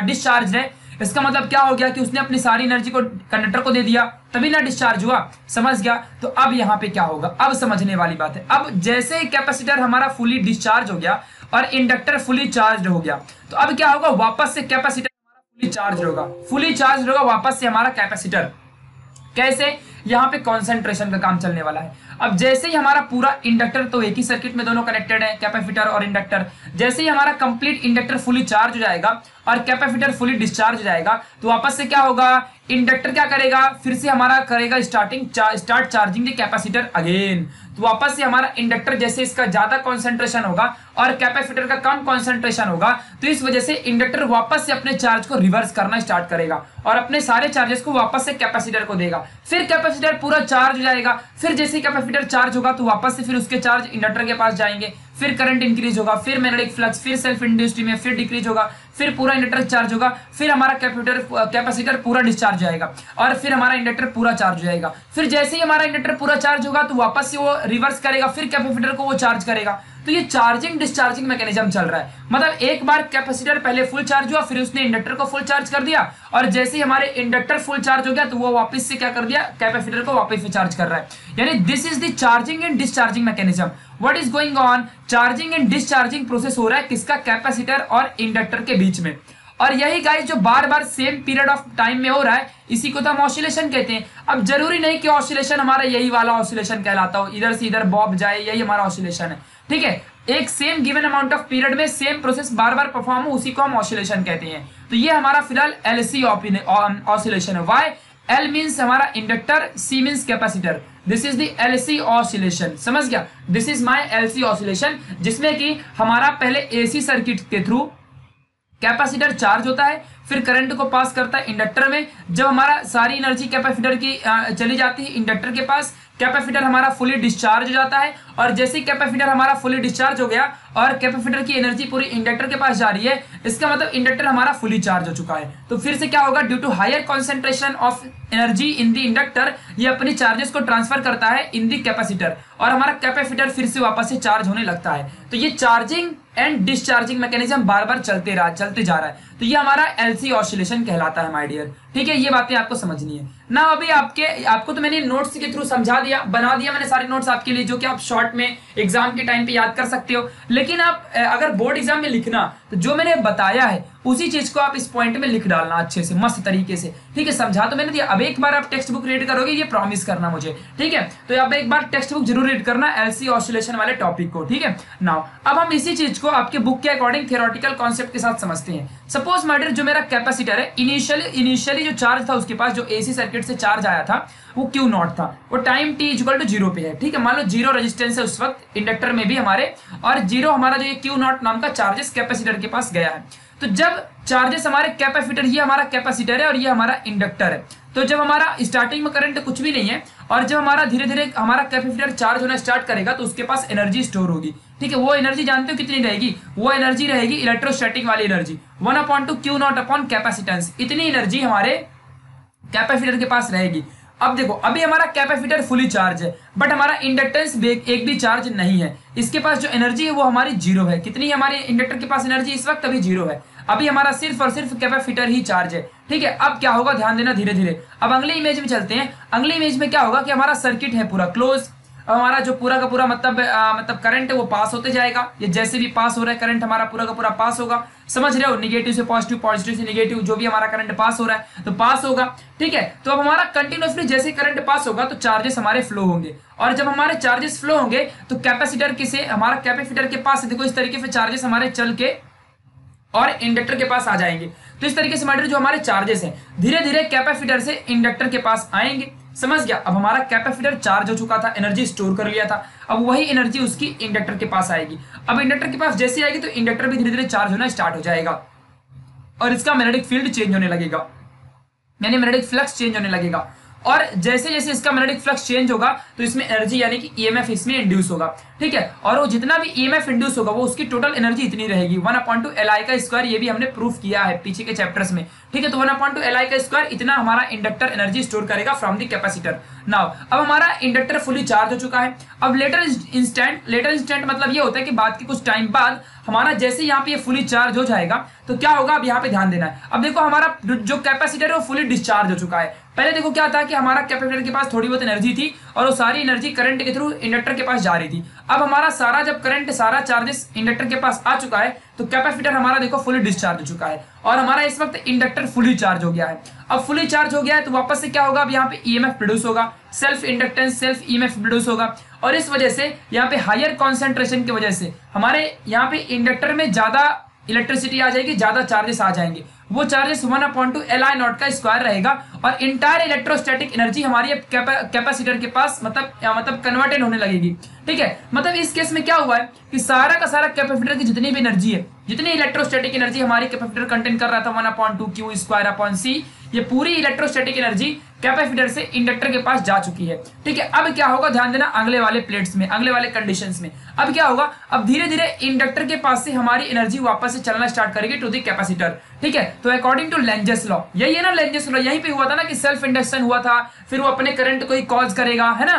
डिस्चार्ज है, इसका मतलब क्या हो गया कि उसने अपनी सारी एनर्जी को कंडक्टर को दे दिया, तभी ना डिस्चार्ज हुआ। समझ गया। तो अब यहाँ पे क्या होगा, अब समझने वाली बात है। अब जैसे ही कैपेसिटर हमारा फुली डिस्चार्ज हो गया और इंडक्टर फुली चार्ज हो गया, तो अब क्या होगा, वापस से कैपेसिटर हमारा फुली चार्ज होगा, फुली चार्ज होगा वापस से हमारा कैपेसिटर। कैसे? यहाँ पे कॉन्सेंट्रेशन का काम चलने वाला है। अब जैसे ही हमारा पूरा इंडक्टर, तो एक ही सर्किट में दोनों कनेक्टेड है, कैपेसिटर और इंडक्टर, जैसे ही हमारा कंप्लीट इंडक्टर फुली चार्ज हो जाएगा और कैपेसिटर फुली डिस्चार्ज हो जाएगा, तो वापस से क्या होगा, इंडक्टर क्या करेगा, फिर से हमारा करेगा start charging the capacitor again. तो वापस से हमारा इंडक्टर जैसे इसका ज्यादा कॉन्सेंट्रेशन होगा और कैपेसिटर का कम कॉन्सेंट्रेशन होगा, तो इस वजह से इंडक्टर वापस से अपने चार्ज को रिवर्स करना स्टार्ट करेगा और अपने सारे चार्जेस को वापस से कैपेसिटर को देगा। फिर कैपेसिटर पूरा चार्ज हो जाएगा, फिर जैसे कैपेसिटर चार्ज होगा तो वापस से फिर उसके चार्ज इंडक्टर के पास जाएंगे, फिर करंट इंक्रीज होगा, फिर मैग्नेटिक फ्लक्स, फिर सेल्फ इंड्यूस्ड में फिर डिक्रीज होगा, फिर पूरा इंडक्टर चार्ज होगा, फिर हमारा कैपेसिटर पूरा डिस्चार्ज हो जाएगा और फिर हमारा इंडक्टर पूरा चार्ज हो जाएगा। फिर जैसे ही हमारा इंडक्टर पूरा चार्ज होगा तो वापस से वो रिवर्स करेगा, फिर कैपेसिटर को वो चार्ज करेगा। तो ये चार्जिंग डिस्चार्जिंग मैकेनिज्म चल रहा है। मतलब एक बार कैपेसिटर पहले फुल चार्ज हुआ, फिर उसने इंडक्टर को फुल चार्ज कर दिया, और जैसे ही हमारे इंडक्टर फुल चार्ज हो गया तो वो वापस से क्या कर दिया, कैपेसिटर को वापस से चार्ज कर रहा है। यानी this is the charging and discharging mechanism. What is going on, charging and discharging process हो रहा है किसका, कैपेसिटर और इंडक्टर के बीच में। और यही गाइस जो बार बार सेम पीरियड ऑफ टाइम में हो रहा है, इसी को तो हम ऑसिलेशन कहते हैं। अब जरूरी नहीं कि ऑसिलेशन हमारा यही वाला ऑसिलेशन कहलाता हो, इधर से इधर बॉब जाए, यही हमारा ऑसिलेशन है। ठीक है, एक same given amount of period में सेम प्रोसेस बार बार परफॉर्म हो, उसी को हम ऑसिलेशन कहते हैं। तो ये हमारा फिलहाल एलसी ऑसिलेशन है। वाई, एल मीन्स हमारा inductor, C means capacitor. This is the LC oscillation, समझ गया। This is my LC oscillation, जिसमें कि हमारा पहले एसी सर्किट के थ्रू कैपेसिटर चार्ज होता है, फिर करंट को पास करता है इंडक्टर में। जब हमारा सारी एनर्जी कैपेसिटर की चली जाती है इंडक्टर के पास, कैपेसिटर हमारा फुली डिस्चार्ज हो जाता है। और जैसे ही कैपेसिटर हमारा फुली डिस्चार्ज हो गया और कैपेसिटर की एनर्जी पूरी इंडक्टर के पास जा रही है, इसका मतलब इंडक्टर हमारा फुली चार्ज हो चुका है। तो फिर से क्या होगा, due to higher concentration of energy in the inductor, ये अपनी चार्जेस को ट्रांसफर करता है इन द कैपेसिटर, और हमारा कैपेसिटर फिर से वापस से चार्ज होने लगता है। तो ये चार्जिंग एंड डिस्चार्जिंग मैकेनिज्म बार बार चलते जा रहा है। तो ये हमारा एलसी ऑसिलेशन कहलाता है माय डियर। ठीक है, ये बातें आपको समझनी है ना। अभी आपको तो मैंने नोट्स के थ्रू समझा दिया, बना दिया मैंने सारे नोट्स आपके लिए, जो कि आप शॉर्ट में एग्जाम के टाइम पे याद कर सकते हो। लेकिन आप अगर बोर्ड एग्जाम में लिखना, तो जो मैंने बताया है उसी चीज को आप इस पॉइंट में लिख डालना अच्छे से, मस्त तरीके से। ठीक है, समझा तो मैंने दिया। अब एक बार आप टेक्स्ट बुक रीड करोगे, ये प्रॉमिस करना मुझे, ठीक है। तो अब एक बार टेक्स्ट बुक जरूर रीड करना एलसी ऑसिलेशन वाले टॉपिक को, ठीक है। नाउ अब हम इसी चीज को आपके बुक के अकॉर्डिंग थियोरेटिकल कॉन्सेप्ट के साथ समझते हैं। सपोज माय डियर, जो मेरा कैपेसिटर है, इनिशियली जो चार्ज था उसके पास, जो एसी सर्किट से चार्ज आया था, वो क्यू नॉट था। वो टाइम टी इक्वल टू 0 पे है। ठीक है, मान लो 0 रेजिस्टेंस है उस वक्त इंडक्टर में भी हमारे, और 0 हमारा जो ये क्यू नॉट नाम का चार्जेस कैपेसिटर के पास गया है। तो जब चार्जेस हमारे कैपेसिटर, ये हमारा कैपेसिटर है और ये हमारा इंडक्टर है, तो जब हमारा स्टार्टिंग में करंट कुछ भी नहीं है, और जब हमारा धीरे धीरे हमारा कैपेसिटर चार्ज होना स्टार्ट करेगा, तो उसके पास एनर्जी स्टोर होगी। ठीक है, वो एनर्जी जानते हो कितनी रहेगी, वो एनर्जी रहेगी इलेक्ट्रोस्टैटिक वाली energy, 1/2 Q not upon capacitance. इतनी एनर्जी हमारे कैपेसिटर के पास रहेगी। अब देखो, अभी हमारा कैपेसिटर फुली चार्ज है, बट हमारा इंडक्टेंस एक भी चार्ज नहीं है। इसके पास जो एनर्जी है वो हमारी 0 है। कितनी है हमारे इंडक्टर के पास एनर्जी इस वक्त, अभी 0 है। अभी हमारा सिर्फ और सिर्फ कैपेसिटर ही चार्ज है। ठीक है, अब क्या होगा, ध्यान देना धीरे धीरे। अब अगले इमेज में चलते हैं। अगले इमेज में क्या होगा कि हमारा सर्किट है पूरा क्लोज। अब हमारा जो पूरा का पूरा मतलब करंट है वो पास होते जाएगा। ये जैसे भी पास हो रहा है करंट, हमारा पूरा का पूरा पास होगा। समझ रहे हो, निगेटिव से पॉजिटिव, पॉजिटिव से निगेटिव, जो भी हमारा करंट पास हो रहा है तो पास होगा। ठीक है, तो अब हमारा कंटिन्यूसली जैसे करंट पास होगा तो चार्जेस हमारे फ्लो होंगे, और जब हमारे चार्जेस फ्लो होंगे तो कैपेसिटर किसे, हमारा कैपेसिटर के पास देखो इस तरीके से चार्जेस हमारे चल के और इंडक्टर के पास आ जाएंगे। तो इस तरीके से हमारे जो हमारे चार्जेस हैं धीरे धीरे कैपेसिटर से इंडक्टर के पास आएंगे। समझ गया। अब हमारा कैपेसिटर चार्ज हो चुका था, एनर्जी स्टोर कर लिया था, अब वही एनर्जी उसकी इंडक्टर के पास आएगी। अब इंडक्टर के पास जैसे आएगी तो इंडक्टर भी धीरे धीरे चार्ज होना स्टार्ट हो जाएगा, और इसका मैग्नेटिक फील्ड चेंज होने लगेगा, यानी मैग्नेटिक फ्लक्स चेंज होने लगेगा। और जैसे जैसे इसका मैग्नेटिक फ्लक्स चेंज होगा तो इसमें एनर्जी यानी कि ईएमएफ इसमें इंड्यूस होगा। ठीक है, और वो जितना भी ईएमएफ इंड्यूस होगा वो उसकी टोटल एनर्जी इतनी रहेगी 1/2 Li का स्क्वायर। ये भी हमने प्रूफ किया है पीछे के चैप्टर्स में। ठीक है, तो 1/2 Li का स्क्वायर इतना हमारा इंडक्टर एनर्जी स्टोर करेगा फ्रॉम द कैपेसिटर। नाउ अब हमारा इंडक्टर फुली चार्ज हो चुका है। अब लेटर इंस्टेंट मतलब ये होता है कि बाद के कुछ टाइम बाद हमारा जैसे यहाँ पे ये फुली चार्ज हो जाएगा तो क्या होगा, अब यहाँ पे ध्यान देना है। अब देखो हमारा जो कैपेसिटर है वो फुली डिस्चार्ज हो चुका है। पहले देखो क्या था कि हमारा कैपेसिटर के पास थोड़ी बहुत एनर्जी थी और वो सारी एनर्जी करंट के थ्रू इंडक्टर के पास जा रही थी। अब हमारा सारा जब करंट सारा चार्जेस इंडक्टर के पास आ चुका है तो कैपेसिटर हमारा देखो फुली डिस्चार्ज हो चुका है, और हमारा इस वक्त इंडक्टर फुली चार्ज हो गया है। अब फुली चार्ज हो गया है तो वापस से क्या होगा, अब यहाँ पे ईएमएफ प्रोड्यूस होगा, self inductance self EMF produce होगा, और इस वजह से यहाँ पे हायर कॉन्सेंट्रेशन की वजह से हमारे यहाँ पे इंडक्टर में ज्यादा इलेक्ट्रिसिटी आ जाएगी, ज्यादा चार्जेस आ जाएंगे। वो चार्जेस 1/2 Li नॉट का स्क्वायर रहेगा, और इंटायर इलेक्ट्रोस्टैटिक एनर्जी हमारी कैपेसिटर के पास मतलब कन्वर्टेड होने लगेगी। ठीक है, मतलब इस केस में क्या हुआ है कि सारा का सारा कैपेसिटर की जितनी भी एनर्जी है, जितनी इलेक्ट्रोस्टैटिक एनर्जी हमारी कैपेसिटर कंटेन कर रहा था 1/2 Q स्क्वायर अपॉन C, ये पूरी इलेक्ट्रोस्टैटिक एनर्जी कैपेसिटर से इंडक्टर के पास जा चुकी है। ठीक है, अब क्या होगा, ध्यान देना अगले वाले प्लेट्स में, अगले वाले कंडीशंस में। अब क्या होगा, अब धीरे धीरे इंडक्टर के पास से हमारी एनर्जी वापस से चलना स्टार्ट करेगी टू द कैपेसिटर। ठीक है, तो अकॉर्डिंग टू लेंजेस लॉ, यही है ना लेंजेस लॉ, यहीं पे हुआ था ना कि सेल्फ इंडक्शन हुआ था, फिर वो अपने करंट को ही कॉज करेगा, है ना।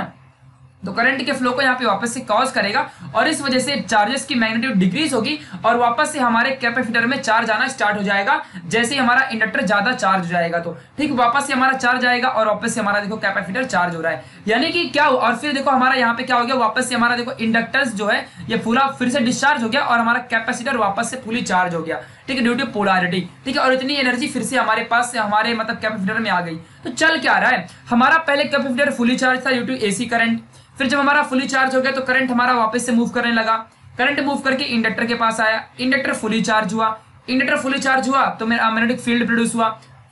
तो करंट के फ्लो को यहाँ पे वापस से कॉज करेगा और इस वजह से चार्जेस की मैग्नीट्यूड डिक्रीज होगी और वापस से हमारे कैपेसिटर में चार्ज आना स्टार्ट हो जाएगा जैसे ही हमारा इंडक्टर ज्यादा चार्ज हो जाएगा। तो ठीक, वापस से हमारा चार्ज आएगा और वापस से हमारा देखो कैपेसिटर चार्ज हो रहा है, यानी कि क्या हो। और फिर देखो हमारा यहाँ पे क्या हो गया, वापस से हमारा देखो इंडक्टर्स जो है ये पूरा फिर से डिस्चार्ज हो गया और हमारा कैपेसिटर वापस से फुली चार्ज हो गया, ठीक है, ड्यू टू पोलैरिटी। ठीक है, और इतनी एनर्जी फिर से हमारे पास से हमारे मतलब कैपेसिटर में आ गई। तो चल क्या रहा है, हमारा पहले कैपेसिटर फुली चार्ज था ड्यू टू एसी करंट, फिर जब हमारा फुली चार्ज हो गया तो करंट हमारा वापस से मूव करने लगा, करंट मूव करके इंडक्टर के पास आया, इंडक्टर फुली चार्ज हुआ, इंडक्टर फुली चार्ज हुआ तो मेरा मैग्नेटिक फील्ड प्रोड्यूस हुआ,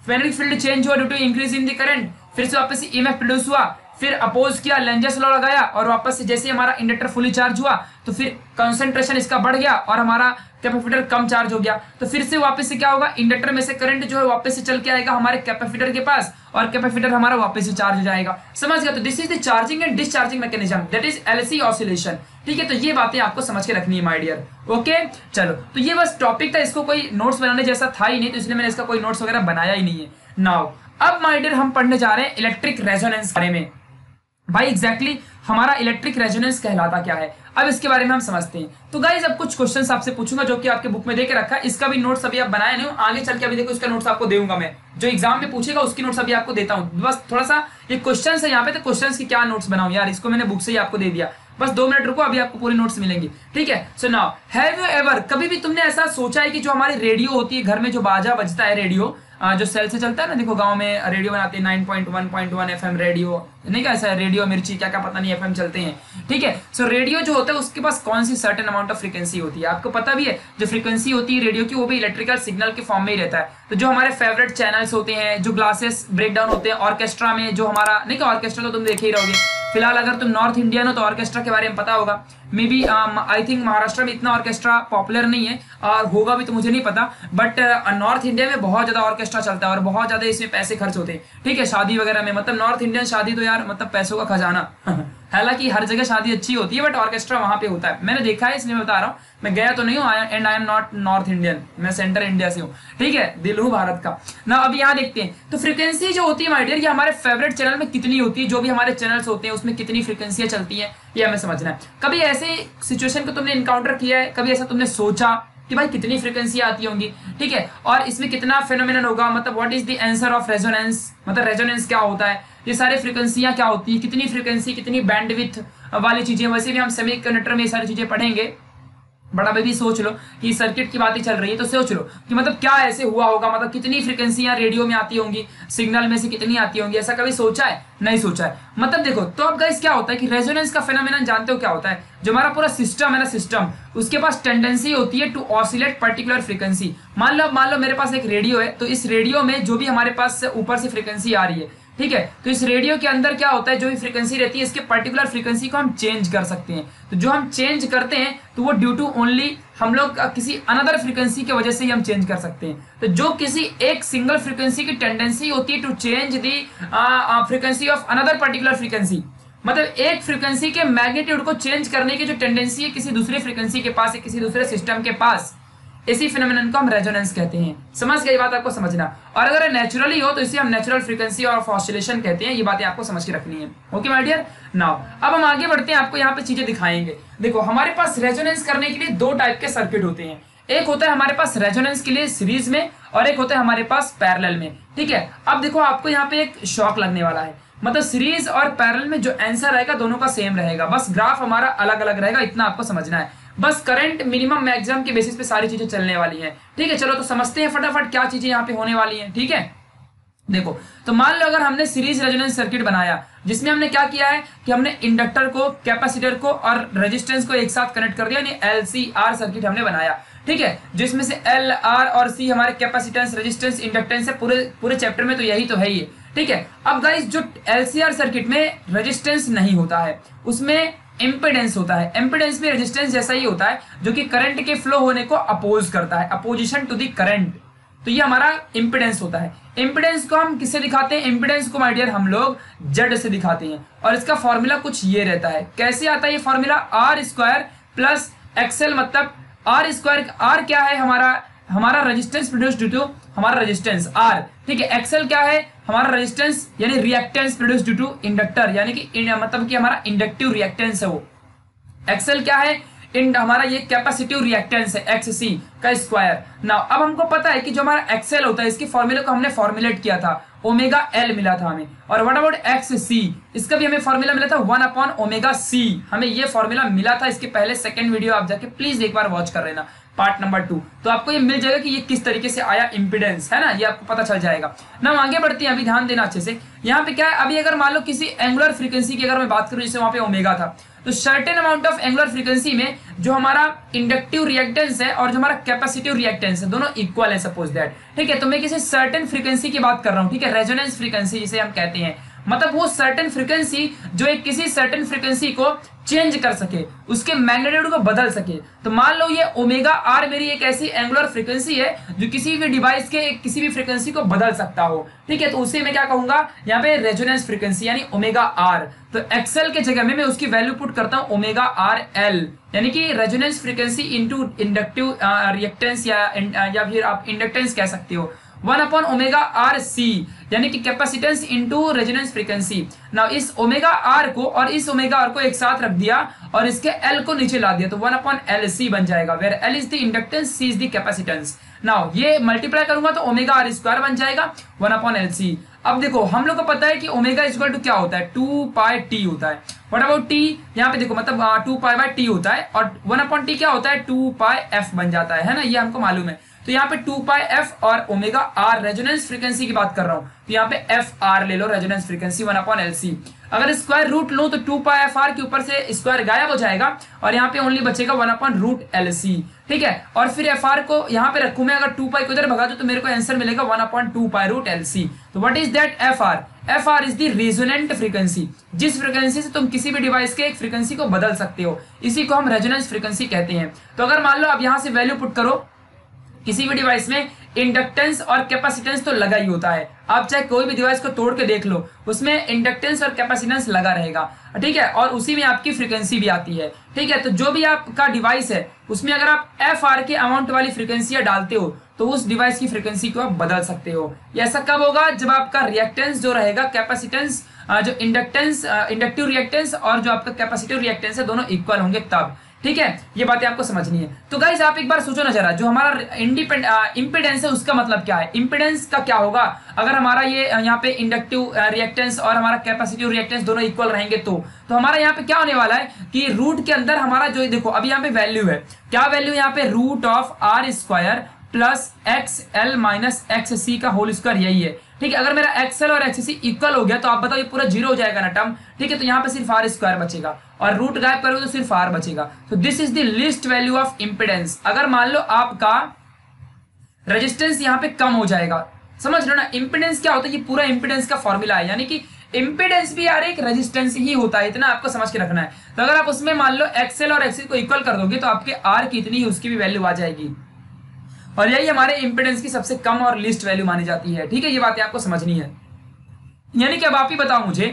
मैग्नेटिक फील्ड चेंज हुआ due to increase in the current, फिर से वापस से ईएमएफ प्रोड्यूस हुआ, फिर अपोज किया, लेंजर्स लॉ लगाया और वापस से जैसे हमारा इंडक्टर फुली चार्ज हुआ तो फिर कंसंट्रेशन इसका बढ़ गया और हमारा कैपेसिटर कम चार्ज हो गया। तो फिर से वापस से क्या होगा, इंडक्टर में से करंट जो है वापस से चल के आएगा हमारे कैपेसिटर के पास और कैपेसिटर हमारा वापस से चार्ज हो जाएगा। समझ गया? तो this is the charging and discharging mechanism, that is LC oscillation. ठीक है, तो ये बातें आपको समझ के रखनी है माय डियर। ओके, चलो, तो ये बस टॉपिक था, इसको कोई नोट्स बनाने जैसा था ही नहीं, तो इसलिए मैंने इसका कोई नोट्स वगैरह बनाया ही नहीं है। नाउ अब माय डियर हम पढ़ने जा रहे हैं इलेक्ट्रिक रेजोनेंस बारे में। भाई एग्जैक्टली हमारा इलेक्ट्रिक रेजोनेंस कहलाता क्या है, अब इसके बारे में हम समझते हैं। तो गाइज अब कुछ क्वेश्चंस आपसे पूछूंगा जो कि आपके बुक में देके रखा है, इसका भी नोट्स अभी आप बनाए नहीं हो, आगे चल के अभी देखो इसका नोट्स आपको दूंगा मैं, जो एग्जाम में पूछेगा उसकी नोट्स अभी आपको देता हूँ। बस थोड़ा सा ये क्वेश्चन है यहाँ पे, तो क्वेश्चन की क्या नोट्स बनाऊं यार, इसको मैंने बुक से ही आपको दे दिया, बस 2 मिनट रुको, अभी आपको पूरी नोट्स मिलेंगी। ठीक है, so now have you ever, कभी भी तुमने ऐसा सोचा है कि जो हमारी रेडियो होती है घर में, जो बाजा बजता है रेडियो, जो सेल से चलता है ना, देखो गांव में रेडियो बनाते हैं 9.1.1 एफएम रेडियो, नहीं कैसा है, रेडियो मिर्ची क्या क्या पता नहीं एफएम चलते हैं। ठीक है, सो रेडियो जो होता है उसके पास कौन सी सर्टेन अमाउंट ऑफ फ्रीक्वेंसी होती है, आपको पता भी है, जो फ्रीक्वेंसी होती है रेडियो की वो भी इलेक्ट्रिकल सिग्नल के फॉर्म में ही रहता है। तो जो हमारे फेवरेट चैनल्स होते हैं, जो ग्लासेस ब्रेक डाउन होते हैं ऑर्केस्ट्रा में, जो हमारा नहीं, ऑर्केस्ट्रा तो तुम देखे ही रहोगे, फिलहाल अगर तुम नॉर्थ इंडियन हो तो ऑर्केस्ट्रा के बारे में पता होगा, maybe I think Maharashtra में इतना ऑर्केस्ट्रा पॉपुलर नहीं है और होगा भी तो मुझे नहीं पता, बट नॉर्थ इंडिया में बहुत ज्यादा ऑर्केस्ट्रा चलता है और बहुत ज्यादा इसमें पैसे खर्च होते हैं। ठीक है, शादी वगैरह में, मतलब नॉर्थ इंडियन शादी तो यार मतलब पैसों का खजाना हालांकि हर जगह शादी अच्छी होती है बट ऑर्केस्ट्रा वहां पे होता है, मैंने देखा है इसलिए बता रहा हूँ, मैं गया तो नहीं हूँ and I am not north Indian, मैं सेंटर इंडिया से हूँ। ठीक है, दिल हूँ भारत का ना। अब यहाँ देखते हैं, तो फ्रीक्वेंसी जो होती है माय डियर, ये हमारे फेवरेट चैनल में कितनी होती है, जो भी हमारे चैनल्स होते हैं उसमें कितनी फ्रीक्वेंसियां चलती है, ये हमें समझना है। कभी ऐसे सिचुएशन को तुमने इनकाउंटर किया है, कभी ऐसा तुमने सोचा कि भाई कितनी फ्रीक्वेंसियां आती होंगी, ठीक है, और इसमें कितना फेनोमेनन होगा, मतलब what is the answer of resonance, मतलब रेजोनेंस क्या होता है, ये सारी फ्रीक्वेंसियां क्या होती है, कितनी फ्रीक्वेंसी, कितनी बैंडविड्थ वाली चीजें, वैसे भी हम सेमीकंडक्टर में ये सारी चीजें पढ़ेंगे। बट अभी भी सोच लो कि सर्किट की बातें चल रही है तो सोच लो कि मतलब क्या ऐसे हुआ होगा, मतलब कितनी फ्रीक्वेंसियां रेडियो में आती होंगी, सिग्नल में से कितनी आती होंगी, ऐसा कभी सोचा है? नहीं सोचा है। मतलब देखो, तो अब गाइस क्या होता है कि रेजोनेंस का फेनोमेनन जानते हो क्या होता है, जो हमारा पूरा सिस्टम है ना, सिस्टम उसके पास टेंडेंसी होती है टू ऑसिलेट पर्टिकुलर फ्रीक्वेंसी। मान लो मेरे पास एक रेडियो है, तो इस रेडियो में जो भी हमारे पास ऊपर से फ्रीक्वेंसी आ रही है, ठीक है, तो इस रेडियो के अंदर क्या होता है, जो भी फ्रीक्वेंसी रहती है इसके पर्टिकुलर फ्रीक्वेंसी को हम चेंज कर सकते हैं। तो जो हम चेंज करते हैं तो वो ड्यू टू ओनली हम लोग किसी अनदर फ्रीक्वेंसी की वजह से ही हम चेंज कर सकते हैं। तो जो किसी एक सिंगल फ्रीक्वेंसी की टेंडेंसी होती है to change the frequency of another particular frequency, मतलब एक फ्रीक्वेंसी के मैग्नीट्यूड को चेंज करने की जो टेंडेंसी है किसी दूसरे फ्रीक्वेंसी के पास है, किसी दूसरे सिस्टम के पास, इसी फिनोमेनन को हम रेजोनेंस कहते हैं। समझ गए, बात आपको समझना। और अगर नेचुरली हो तो इसे हम नेचुरल फ्रीक्वेंसी ऑफ ऑसिलेशन कहते हैं। ये बातें आपको समझ के रखनी है। ओके माय डियर, नाउ अब हम आगे बढ़ते हैं, आपको यहाँ पे चीजें दिखाएंगे। देखो, हमारे पास रेजोनेंस करने के लिए 2 टाइप के सर्किट होते हैं। एक होता है हमारे पास रेजोनेंस के लिए सीरीज में और एक होता है हमारे पास पैरेलल में। ठीक है, अब देखो आपको यहाँ पे एक शॉक लगने वाला है, मतलब सीरीज और पैरेलल में जो आंसर रहेगा दोनों का सेम रहेगा, बस ग्राफ हमारा अलग अलग रहेगा, इतना आपको समझना है। बस करंट मिनिमम मैक्सिमम के बेसिस पे सारी चीजें चलने वाली हैं। ठीक है, चलो तो समझते हैं फटाफट क्या चीजें यहाँ पे होने वाली हैं। ठीक है, देखो, तो मान लो अगर हमने सीरीज रेजोनेंस सर्किट बनाया, जिसमें हमने क्या किया है कि हमने इंडक्टर को, कैपेसिटर को और रेजिस्टेंस को एक साथ कनेक्ट कर दिया, यानी LCR सर्किट हमने बनाया। ठीक है, जिसमें से L, R और C हमारे कैपेसिटेंस, रेजिस्टेंस, इंडक्टेंस है। पूरे चैप्टर में तो यही तो है ही है। ठीक है, अब गाइस जो LCR सर्किट में रेजिस्टेंस नहीं होता है, उसमें इम्पिडेंस होता है। इम्पिडेंस में रेजिस्टेंस जैसा ही होता है, जो कि करंट के फ्लो होने को अपोज करता है, अपोजिशन टू द करंट। तो ये हमारा इम्पिडेंस होता है। इम्पिडेंस को हम किससे दिखाते हैं? इम्पिडेंस को माय डियर हम लोग जेड से दिखाते हैं, और इसका फॉर्मूला कुछ ये रहता है। कैसे आता है ये फॉर्मूला? R² प्लस XL, मतलब R² R क्या है हमारा? हमारा रेजिस्टेंस प्रोड्यूस ड्यू टू हमारा रेजिस्टेंस आर, ठीक है। एक्सएल क्या है, हमारा रेजिस्टेंस यानी reactance produce due to inductor, यानी कि मतलब कि हमारा इंडक्टिव रिएक्टेंस है वो। एक्सएल क्या है, हमारा ये कैपेसिटिव रिएक्टेंस है एक्स सी का स्क्वायर। नाउ अब हमको पता है कि जो हमारा एक्सएल होता है इसके फॉर्मूले को हमने फॉर्मुलेट किया था, ओमेगा एल मिला था हमें। और व्हाट अबाउट एक्स सी, इसका भी हमें फॉर्मूला मिला था 1/ओमेगा सी, हमें ये फॉर्मूला मिला था। इसके पहले सेकंड वीडियो आप जाके प्लीज एक बार वॉच कर लेना, पार्ट नंबर 2, तो आपको ये मिल जाएगा कि ये किस तरीके से आया इम्पीडेंस, है ना, ये आपको पता चल जाएगा ना। आगे बढ़ते हैं, अभी ध्यान देना अच्छे से। यहाँ पे क्या है, अभी अगर मान लो किसी एंगुलर फ्रीक्वेंसी की अगर मैं बात करूं, जैसे वहां पे ओमेगा था, तो certain amount of angular frequency में जो हमारा इंडक्टिव रिएक्टेंस है और जो हमारा कैपेसिटिव रिएक्टेंस है दोनों इक्वल है, सपोज दैट, ठीक है। तो मैं किसी सर्टेन फ्रीक्वेंसी की बात कर रहा हूं, ठीक है, रेजोनेंस फ्रीक्वेंसी जिसे हम कहते हैं, मतलब वो सर्टेन फ्रीक्वेंसी जो एक किसी सर्टेन फ्रीक्वेंसी को चेंज कर सके, उसके मैग्नीट्यूड को बदल सके। तो मान लो ये ओमेगा आर मेरी एक ऐसी एंगुलर फ्रीक्वेंसी है जो किसी भी डिवाइस के किसी भी फ्रीक्वेंसी को बदल सकता हो, ठीक है। तो उसे मैं क्या कहूंगा यहाँ पे, रेजोनेंस फ्रीक्वेंसी यानी ओमेगा आर। तो एक्सएल के जगह में मैं उसकी वैल्यू पुट करता हूं ओमेगा आर एल, यानी कि resonance frequency into inductive reactance या फिर आप इंडक्टेंस कह सकते हो, 1/ओमेगा आर सी, यानी कि capacitance into resonance frequency. Now इस ओमेगा आर को और इस ओमेगा आर को एक साथ रख दिया और इसके एल को नीचे ला दिया, तो 1/LC बन जाएगा, where L is the inductance, C is the capacitance. Now ये मल्टीप्लाई करूंगा तो ओमेगा आर स्क्वायर बन जाएगा 1/LC। अब देखो हम लोग को पता है कि ओमेगा इक्वल टू क्या होता है, 2πt होता है। व्हाट अबाउट टी, यहाँ पे देखो मतलब 2π/t होता है, और 1/t क्या होता है, 2πf बन जाता है ना, ये हमको मालूम है। तो यहाँ पे 2πf और ओमेगा आर रेजोनेंस फ्रीक्वेंसी की बात कर रहा हूँ, तो यहाँ पे एफ आर ले लो, रेजोनेंस फ्रीक्वेंसी 1/LC। अगर स्क्वायर रूट लो तो 2πfr के ऊपर से स्क्वायर गायब हो जाएगा और यहाँ पे ओनली बचेगा 1/√LC, ठीक है। और फिर fr को यहाँ पे रखूं मैं, अगर 2π को इधर भगा दो तो मेरे को आंसर मिलेगा 1/2π√LC। तो what is that fr? fr is the resonant frequency, जिस फ्रीक्वेंसी से तुम किसी भी डिवाइस के एक फ्रीक्वेंसी को बदल सकते हो, इसी को हम रेजोनेंस फ्रीक्वेंसी कहते हैं। तो अगर मान लो अब यहाँ से वैल्यू पुट करो, किसी भी डिवाइस में इंडक्टेंस और कैपेसिटेंस तो लगा ही होता है, आप चाहे कोई भी डिवाइस को तोड़ के देख लो, उसमें इंडक्टेंस और कैपेसिटेंस लगा रहेगा, ठीक है, और उसी में आपकी फ्रीक्वेंसी भी आती है, ठीक है। तो जो भी आपका डिवाइस है उसमें अगर आप एफ आर के अमाउंट वाली फ्रीक्वेंसियां डालते हो तो उस डिवाइस की फ्रीक्वेंसी को आप बदल सकते हो। ये ऐसा कब होगा, जब आपका रिएक्टेंस जो रहेगा, कैपेसिटेंस जो इंडक्टेंस इंडक्टिव रिएक्टेंस और जो आपका कैपेसिटिव रिएक्टेंस है दोनों इक्वल होंगे तब, ठीक है। ये बातें आपको समझनी है। तो गाइस आप एक बार सोचो ना जरा, जो हमारा इंपिडेंस है उसका मतलब क्या है, इंपिडेंस का क्या होगा अगर हमारा ये यहाँ पे इंडक्टिव रिएक्टेंस और हमारा कैपेसिटिव रिएक्टेंस दोनों इक्वल रहेंगे। तो हमारा यहाँ पे क्या होने वाला है कि रूट के अंदर हमारा जो देखो अभी यहाँ पे वैल्यू है, क्या वैल्यू यहाँ पे, √r² plus XL minus XC का होल स्क्वायर, यही है, ठीक है। अगर मेरा XL और XC इक्वल हो गया तो आप बताओ ये पूरा 0 हो जाएगा ना टर्म, ठीक है। तो यहाँ पे सिर्फ r² बचेगा और रूट गायब करोगे तो सिर्फ r बचेगा। तो this is the least value of impedance. अगर मान लो आपका रेजिस्टेंस यहाँ पे कम हो जाएगा, समझ रहे हो ना, इंपिडेंस क्या होता है, ये पूरा इंपिडेंस का फॉर्मूला है, यानी कि इंपिडेंस भी यार एक रेजिस्टेंस ही होता है, इतना आपको समझ के रखना है। तो अगर आप उसमें मान लो XL और XC को इक्वल कर दोगे तो आपके R की इतनी ही उसकी भी वैल्यू आ जाएगी, और यही हमारे इंपिडेंस की सबसे कम और लिस्ट वैल्यू मानी जाती है, ठीक है। ये बातें आपको समझनी है। यानी कि अब आप ही बताओ मुझे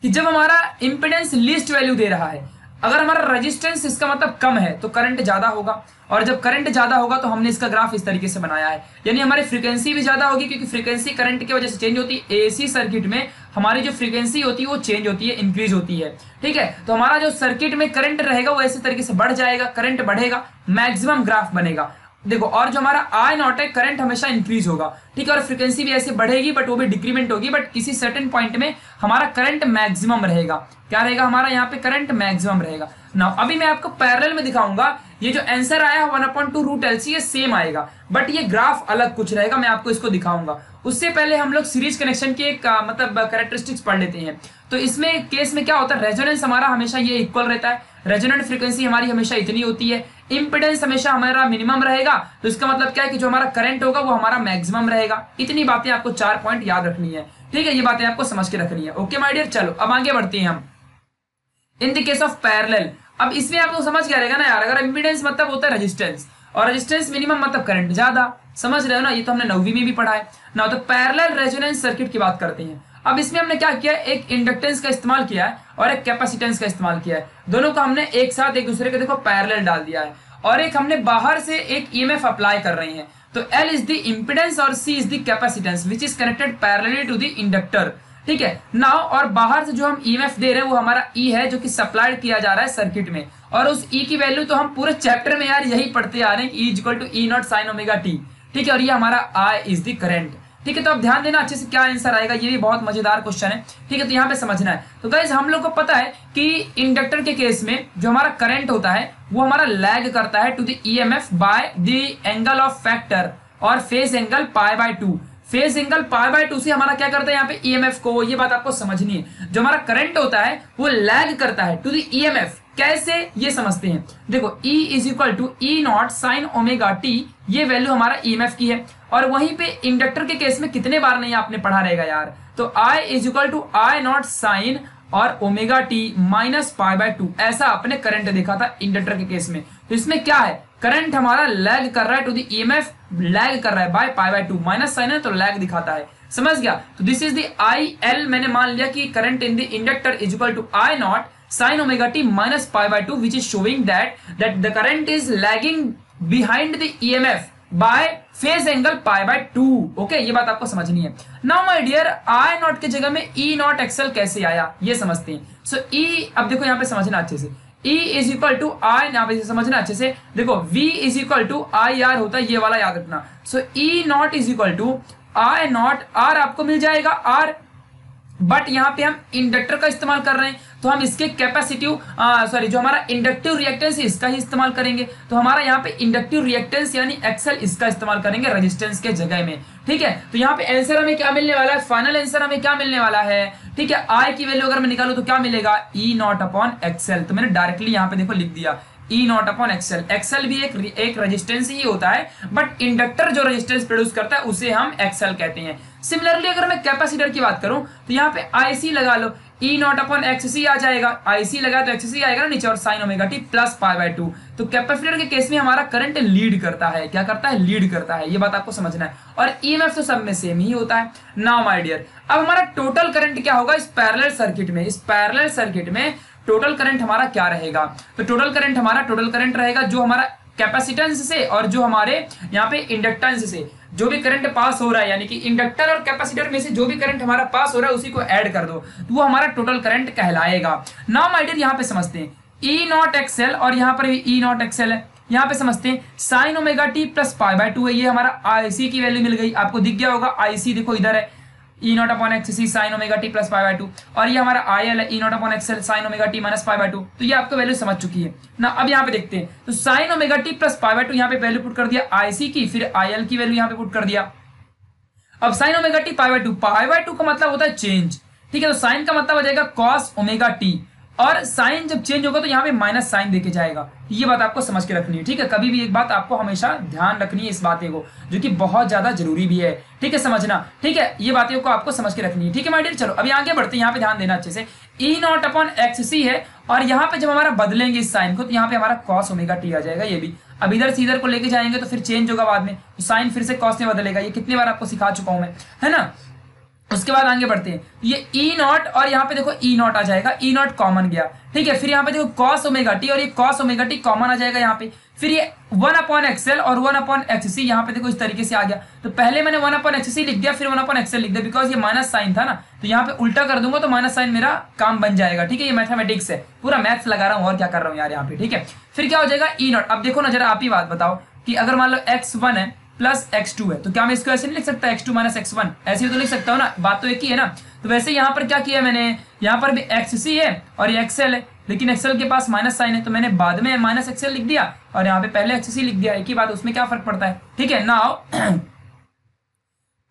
कि जब हमारा इंपिडेंस लिस्ट वैल्यू दे रहा है, अगर हमारा रेजिस्टेंस इसका मतलब कम है तो करंट ज्यादा होगा, और जब करंट ज्यादा होगा तो हमने इसका ग्राफ इस तरीके से बनाया है, यानी हमारी फ्रीक्वेंसी भी ज्यादा होगी, क्योंकि फ्रीक्वेंसी करंट की वजह से चेंज होती है। एसी सर्किट में हमारी जो फ्रीक्वेंसी होती है वो चेंज होती है, इंक्रीज होती है, ठीक है। तो हमारा जो सर्किट में करंट रहेगा वो ऐसे तरीके से बढ़ जाएगा, करंट बढ़ेगा, मैक्सिमम ग्राफ बनेगा, देखो। और जो हमारा आई नॉट है, करंट हमेशा इंक्रीज होगा, ठीक है, और फ्रीक्वेंसी भी ऐसे बढ़ेगी बट वो भी डिक्रीमेंट होगी, बट किसी सर्टेन पॉइंट में हमारा करंट मैक्सिमम रहेगा। क्या रहेगा हमारा यहाँ पे, करंट मैक्सिमम रहेगा। नाउ अभी मैं आपको पैरेलल में दिखाऊंगा, ये जो आंसर आया 1/2√LC ये सेम आएगा, बट ये ग्राफ अलग कुछ रहेगा, मैं आपको इसको दिखाऊंगा। उससे पहले हम लोग सीरीज कनेक्शन की एक मतलब कैरेक्टरिस्टिक्स पढ़ लेते हैं। तो इसमें केस में क्या होता है, रेजोनेंस हमारा हमेशा ये इक्वल रहता है, रेजोनेंट फ्रीक्वेंसी हमारी हमेशा इतनी होती है, इंपिडेंस हमेशा हमारा मिनिमम रहेगा, तो इसका मतलब क्या है कि जो हमारा करंट होगा वो हमारा मैक्सिमम रहेगा। इतनी बातें आपको 4 पॉइंट याद रखनी है, ठीक है, ये बातें आपको समझ के रखनी है। ओके माय डियर, चलो अब आगे बढ़ते हैं हम। In the case of parallel, अब इसमें आपको समझ क्या रहेगा ना यार, अगर इंपिडेंस मतलब होता है रेजिस्टेंस और रेजिस्टेंस मिनिमम मतलब करंट ज्यादा, समझ रहे हो ना, ये तो हमने 9वीं में भी पढ़ा है ना। तो पैरेलल रेजोनेंस सर्किट की बात करते हैं। अब इसमें हमने क्या किया, एक इंडक्टेंस का इस्तेमाल किया है और एक कैपेसिटेंस का इस्तेमाल किया है, दोनों को हमने एक साथ एक दूसरे के देखो पैरेलल डाल दिया है। और एक हमने बाहर से एक ईएमएफ अप्लाई कर रहे हैं। तो L इज द इम्पिडेंस और C is the capacitance which is connected parallelly to the inductor. ठीक है नाउ, और बाहर से जो हम ईएमएफ दे रहे हैं वो हमारा E है जो कि सप्लाइड किया जा रहा है सर्किट में, और उस E की वैल्यू तो हम पूरे चैप्टर में यार यही पढ़ते आ रहे हैं कि E equal to E not sine omega t. ठीक है, और ये हमारा I इज द करंट। ठीक है, तो अब ध्यान देना अच्छे से क्या आंसर आएगा, ये भी बहुत मजेदार क्वेश्चन है। ठीक है, तो यहाँ पे समझना है। तो गाइस हम लोग को पता है कि इंडक्टर के केस में जो हमारा करंट होता है वो हमारा लैग करता है to the EMF by the angle of factor और फेज एंगल π/2। फेज एंगल π/2 से हमारा क्या करता है यहाँ पे ईएमएफ को, ये बात आपको समझनी है। जो हमारा करंट होता है वो लैग करता है टू द ईएमएफ। कैसे, ये समझते हैं। देखो E is equal to E not sine omega t, ये वैल्यू हमारा ईएमएफ की है। और वहीं पे इंडक्टर के केस में कितने बार नहीं आपने पढ़ा रहेगा यार, तो I is equal to I not sine और ओमेगा टी माइनस π/2, ऐसा आपने करंट देखा था इंडक्टर के केस में। तो इसमें क्या है, करंट हमारा लैग कर रहा है टू द ईएमएफ, लैग कर रहा है बाय π/2, माइनस साइन है तो लैग दिखाता है। समझ गया, तो दिस इज द IL, मैंने मान लिया कि current in the inductor is equal to I not sin omega t minus π/2, which is showing that the current is lagging behind the EMF by phase angle π/2। Okay, ये बात आपको समझनी है। Now my dear, I not के जगह में E नॉट एक्सएल कैसे आया ये समझते हैं। सो E, अब देखो यहाँ पे समझना अच्छे से, E is equal to I, यहाँ पे समझना अच्छे से। देखो V is equal to IR होता है, ये वाला याद रखना। So E not is equal to I not, R आपको मिल जाएगा R, बट यहाँ पे हम इंडक्टर का इस्तेमाल कर रहे हैं तो हम इसके कैपेसिटिव जो हमारा इंडक्टिव रिएक्टेंस है इसका ही इस्तेमाल करेंगे। तो हमारा यहाँ पे इंडक्टिव रिएक्टेंस यानी एक्सएल, इसका इस्तेमाल करेंगे रेजिस्टेंस के जगह में। ठीक है, तो यहाँ पे आंसर हमें क्या मिलने वाला है, फाइनल आंसर हमें क्या मिलने वाला है। ठीक है, आई की वैल्यू अगर मैं निकालू तो क्या मिलेगा, E नॉट अपॉन एक्सएल। तो मैंने डायरेक्टली यहाँ पे देखो लिख दिया E not upon XL. XL भी एक रेजिस्टेंस ही होता है, बट इंडक्टर जो रेजिस्टेंस प्रोड्यूस करता है उसे हम एक्सएल कहते हैं। सिमिलरली अगर मैं कैपेसिटर की बात करूं तो यहाँ पे IC लगा लो, E नॉट अपॉन XC आ जाएगा, IC लगा तो XC आएगा ना नीचे, और साइन ओमेगा टी प्लस π/2। तो कैपेसिटर के केस में हमारा करंट लीड करता है, क्या करता है, लीड करता है, ये बात आपको समझना है। और EMF तो सब में सेम ही होता है। नाउ माय डियर, अब हमारा टोटल करंट क्या होगा इस पैरेलल सर्किट में, इस पैरेलल सर्किट में टोटल करंट हमारा क्या रहेगा। तो टोटल करंट रहेगा जो हमारा कैपेसिटेंस से और जो हमारे यहाँ पे इंडक्टेंस से जो भी करंट पास हो रहा है, यानी कि इंडक्टर और कैपेसिटर में से जो भी करंट हमारा पास हो रहा है उसी को ऐड कर दो तो वो हमारा टोटल करंट कहलाएगा। नाउ माय डियर, यहाँ पे समझते हैं E नॉट एक्सएल, और यहाँ पर भी E नॉट एक्सएल है। यहाँ पे समझते हैं साइन ओमेगा टी प्लस π/2 है, ये हमारा IC की वैल्यू मिल गई, आपको दिख गया होगा IC, देखो इधर है E not upon XC sine omega t plus π/2, और ये हमारा IL है E not upon XL sine omega t minus π/2। तो ये आपको वैल्यू समझ चुकी है ना। अब यहाँ पे देखते हैं, तो साइन ओमेगा टी प्लस π/2 यहाँ पे वैल्यू पुट कर दिया IC की, फिर IL की वैल्यू यहाँ पे पुट कर दिया। अब साइन ओमेगा टी π/2 का मतलब होता है चेंज। ठीक है, तो साइन का मतलब हो जाएगा कॉस ओमेगा टी, और साइन जब चेंज होगा तो यहाँ पे माइनस साइन देके जाएगा। ये बात आपको समझ के रखनी है। ठीक है, कभी भी एक बात आपको हमेशा ध्यान रखनी है इस बातें को, जो कि बहुत ज्यादा जरूरी भी है। ठीक है, समझना। ठीक है, ये बातें को आपको समझ के रखनी है। ठीक है माय डियर, चलो अभी आगे बढ़ते हैं। यहाँ पे ध्यान देना अच्छे से, E नॉट अपॉन XC है, और यहाँ पे जब हमारा बदलेंगे इस साइन को तो यहाँ पे हमारा कॉस ओमेगा टी आ जाएगा। ये भी अब इधर से इधर को लेके जाएंगे तो फिर चेंज होगा बाद में, तो साइन फिर से कॉस में बदलेगा। ये कितनी बार आपको सिखा चुका हूं मैं, है ना। उसके बाद आगे बढ़ते हैं, ये E नॉट और यहाँ पे देखो E नॉट आ जाएगा, E नॉट कॉमन गया। ठीक है, फिर यहाँ पे देखो कॉस ओमेगा टी और ये कॉस ओमेगा टी कॉमन आ जाएगा यहाँ पे। फिर ये 1 अपॉन एक्सएल और 1 अपॉन XC यहाँ पे देखो इस तरीके से आ गया। तो पहले मैंने 1 अपॉन XC लिख दिया, फिर 1 अपॉन XL लिख दिया, बिकॉज ये माइनस साइन था ना, तो यहाँ पे उल्टा कर दूंगा तो माइनस साइन मेरा काम बन जाएगा। ठीक है, ये मैथमेटिक्स है, पूरा मैथ्स लगा रहा हूँ और क्या कर रहा हूँ यार यहाँ पे। ठीक है, फिर क्या हो जाएगा E नॉट। अब देखो ना जरा, आप ही बात बताओ कि अगर मान लो x1 है प्लस x2 है, तो क्या मैं इसको ऐसे नहीं लिख सकता x2 माइनस x1, ऐसे भी तो लिख सकता हूँ ना, बात तो एक ही है ना। तो वैसे यहाँ पर क्या किया मैंने, यहाँ पर भी XC है और ये XL है, लेकिन XL के पास माइनस साइन है, तो मैंने बाद में माइनस XL लिख दिया और यहाँ पे पहले XC लिख दिया। एक ही बात, उसमें क्या फर्क पड़ता है। ठीक है, नाउ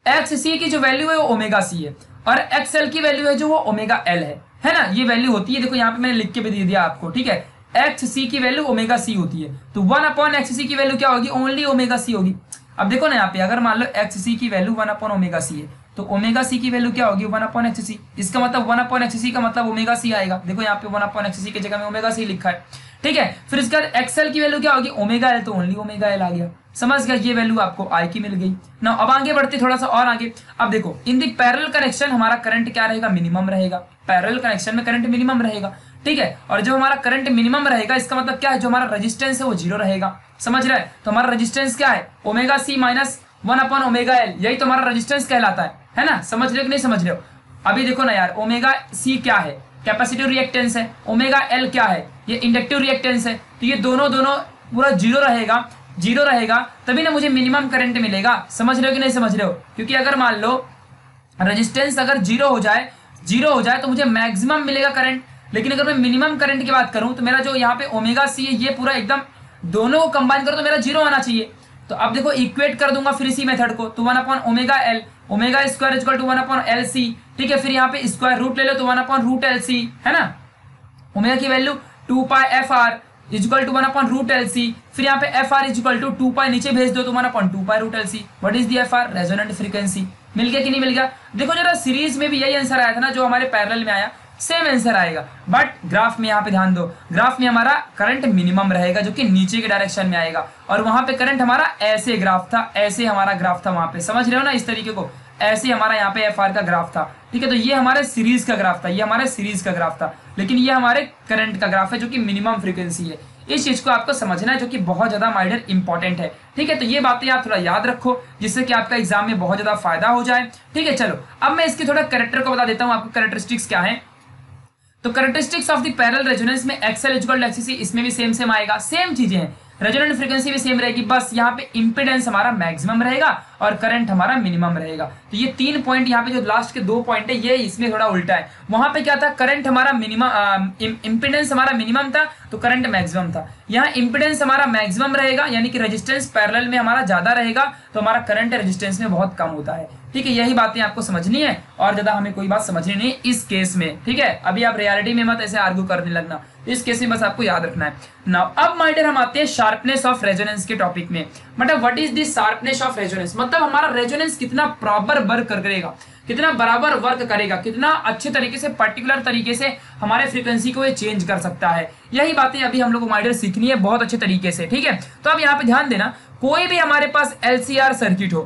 XC की जो वैल्यू है वो ओमेगा C है, और XL की वैल्यू है जो वो ओमेगा L है ना। ये वैल्यू होती है, देखो यहाँ पे मैंने लिख के भी दे दिया आपको। ठीक है, XC की वैल्यू ओमेगा C होती है, तो 1 अपॉन XC की वैल्यू क्या होगी, ओनली ओमेगा C होगी। अब देखो ना यहाँ पे, अगर मान लो XC की वैल्यू 1 अपॉन ओमेगा C है, तो ओमेगा C की वैल्यू क्या होगी, 1 अपॉन XC। इसका मतलब 1 अपॉन XC का मतलब ओमेगा C आएगा। देखो यहाँ पे 1 अपॉन XC की जगह में ओमेगा C लिखा है। ठीक है, फिर इसके बाद XL की वैल्यू क्या होगी, ओमेगा L, तो ओनली ओमेगा L आ गया। समझ गया, ये वैल्यू आपको I की मिल गई ना। अब आगे बढ़ते थोड़ा सा और आगे। अब देखो इन दी पैरेलल कनेक्शन हमारा करंट क्या रहेगा, मिनिमम रहेगा। पैरेलल कनेक्शन में करंट मिनिमम रहेगा। ठीक है। और जब हमारा करंट मिनिमम रहेगा इसका मतलब क्या है, जो हमारा रेजिस्टेंस है वो जीरो रहेगा, समझ रहे हैं। तो हमारा रेजिस्टेंस क्या है, ओमेगा सी माइनस 1/ओमेगा एल, यही तो हमारा रेजिस्टेंस कहलाता है ना। समझ रहे हो कि नहीं समझ रहे हो। अभी देखो ना यार, ओमेगा सी क्या है, कैपेसिटिव रिएक्टेंस है, ओमेगा एल क्या है, ये इंडक्टिव रिएक्टेंस है। तो ये दोनों पूरा जीरो रहेगा तभी ना मुझे मिनिमम करंट मिलेगा। समझ रहे हो कि नहीं समझ रहे हो। क्योंकि अगर मान लो रेजिस्टेंस अगर जीरो हो जाए तो मुझे मैक्सिमम मिलेगा करंट। लेकिन अगर मैं मिनिमम करंट की बात करूं तो मेरा जो यहाँ पे ओमेगा सी है ये पूरा एकदम दोनों को कंबाइन करो तो मेरा जीरो आना चाहिए। तो अब देखो इक्वेट कर दूंगा फिर इसी मेथड को, तो omega L, omega square equal to L C, ठीक है। फिर यहाँ पे स्क्वायर रूट ले लो तो 1/√एल सी, है ना। ओमेगा की वैल्यू 2πfr इक्वल टू 1/√एल सी। फिर यहाँ पे fr इक्वल टू 2π नीचे भेज दो तो L C. What is the fr, resonant frequency. मिल गया कि नहीं मिल गया। देखो जरा सीरीज में भी यही आंसर आया था ना जो हमारे पैरेलल में आया, सेम आंसर आएगा। बट ग्राफ में यहाँ पे ध्यान दो, ग्राफ में हमारा करंट मिनिमम रहेगा जो कि नीचे के डायरेक्शन में आएगा, और वहां पे करंट हमारा ऐसे ग्राफ था, ऐसे हमारा ग्राफ था वहां पे। समझ रहे हो ना इस तरीके को, ऐसे हमारा यहाँ पे एफ आर का ग्राफ था, ठीक है। तो ये हमारे सीरीज का ग्राफ था, ये हमारे सीरीज का ग्राफ था, लेकिन ये हमारे करंट का ग्राफ है जो कि मिनिमम फ्रीक्वेंसी है। इस चीज को आपको समझना है जो कि बहुत ज्यादा माय डियर इंपॉर्टेंट है, ठीक है। तो ये बातें आप थोड़ा याद रखो जिससे कि आपका एग्जाम में बहुत ज्यादा फायदा हो जाए, ठीक है। चलो अब मैं इसके थोड़ा कैरेक्टर को बता देता हूँ आपको, कैरेक्टरिस्टिक्स क्या है। तो characteristics of the parallel resonance में एक्सएल इक्वल टू एक्ससी, इसमें भी सेम आएगा, सेम चीजें हैं। रेजोनेंट फ्रीक्वेंसी भी सेम रहेगी, बस यहाँ पे इंपेडेंस हमारा मैक्सिमम रहेगा और करंट हमारा मिनिमम रहेगा। तो ये 3 पॉइंट यहाँ पे जो लास्ट के 2 पॉइंट है ये इसमें थोड़ा उल्टा है। वहां पे क्या था, करंट हमारा मिनिमम, इंपेडेंस हमारा मिनिमम था तो करंट मैक्सिमम था। यहाँ इंपेडेंस हमारा मैक्सिमम रहेगा यानी कि रेजिस्टेंस पैरेलल में हमारा ज्यादा रहेगा तो हमारा करंट रेजिस्टेंस में बहुत कम होता है, ठीक है। यही बातें आपको समझनी है और ज्यादा हमें कोई बात समझनी नहीं इस केस में, ठीक है। अभी आप रियलिटी में मत ऐसे आर्ग्यू करने लगना, इस केस में बस आपको याद रखना है। नाउ अब माय डियर हम आते हैं शार्पनेस ऑफ रेजोनेंस के टॉपिक में। मतलब what is the sharpness of resonance, मतलब हमारा रेजोनेंस कितना प्रॉपर वर्क करेगा, कितना बराबर वर्क करेगा, कितना अच्छे तरीके से पर्टिकुलर तरीके से हमारे फ्रीक्वेंसी को ये चेंज कर सकता है। यही बातें अभी हम लोग को माय डियर सीखनी है बहुत अच्छे तरीके से, ठीक है। तो अब यहाँ पे ध्यान देना, कोई भी हमारे पास एलसीआर सर्किट हो,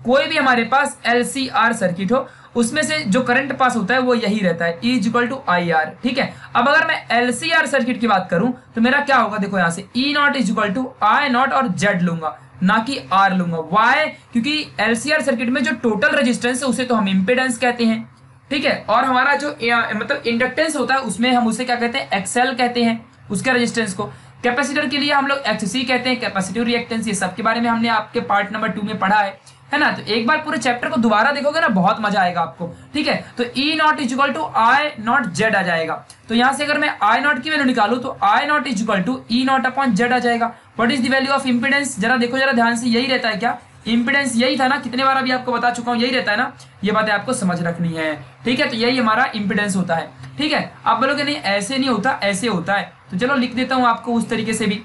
कोई भी हमारे पास एलसीआर सर्किट हो, उसमें से जो करंट पास होता है वो यही रहता है, E equal to I R, ठीक है। अब अगर मैं एलसीआर सर्किट की बात करूं तो मेरा क्या होगा, देखो यहाँ से E not equal to I not और Z लूंगा ना कि R लूंगा। वाई, क्योंकि एलसीआर सर्किट में जो टोटल रेजिस्टेंस है उसे तो हम इंपेडेंस कहते हैं, ठीक है। और हमारा जो मतलब इंडक्टेंस होता है उसमें हम उसे क्या कहते हैं, एक्सएल कहते हैं उसके रेजिस्टेंस को। कैपेसिटर के लिए हम लोग एक्ससी कहते हैं, कैपेसिटिव रिएक्टेंस। ये सब के बारे में हमने आपके पार्ट नंबर 2 में पढ़ा है ना। तो एक बार पूरे चैप्टर को दोबारा देखोगे ना बहुत मजा आएगा आपको, ठीक है। तो E not equal to I not Z आ जाएगा। तो यहां से अगर मैं आई नॉट की वैल्यू निकालू तो I not equal to E not upon Z आ जाएगा। What is the value of impedance, जरा देखो जरा ध्यान से, यही रहता है क्या, इंपेडेंस यही था ना, कितने बार अभी आपको बता चुका हूं, यही रहता है ना। ये बातें आपको समझ रखनी है, ठीक है। तो यही हमारा इंपेडेंस होता है, ठीक है। आप बोलोगे नहीं ऐसे नहीं होता, ऐसे होता है, तो चलो लिख देता हूं आपको उस तरीके से भी,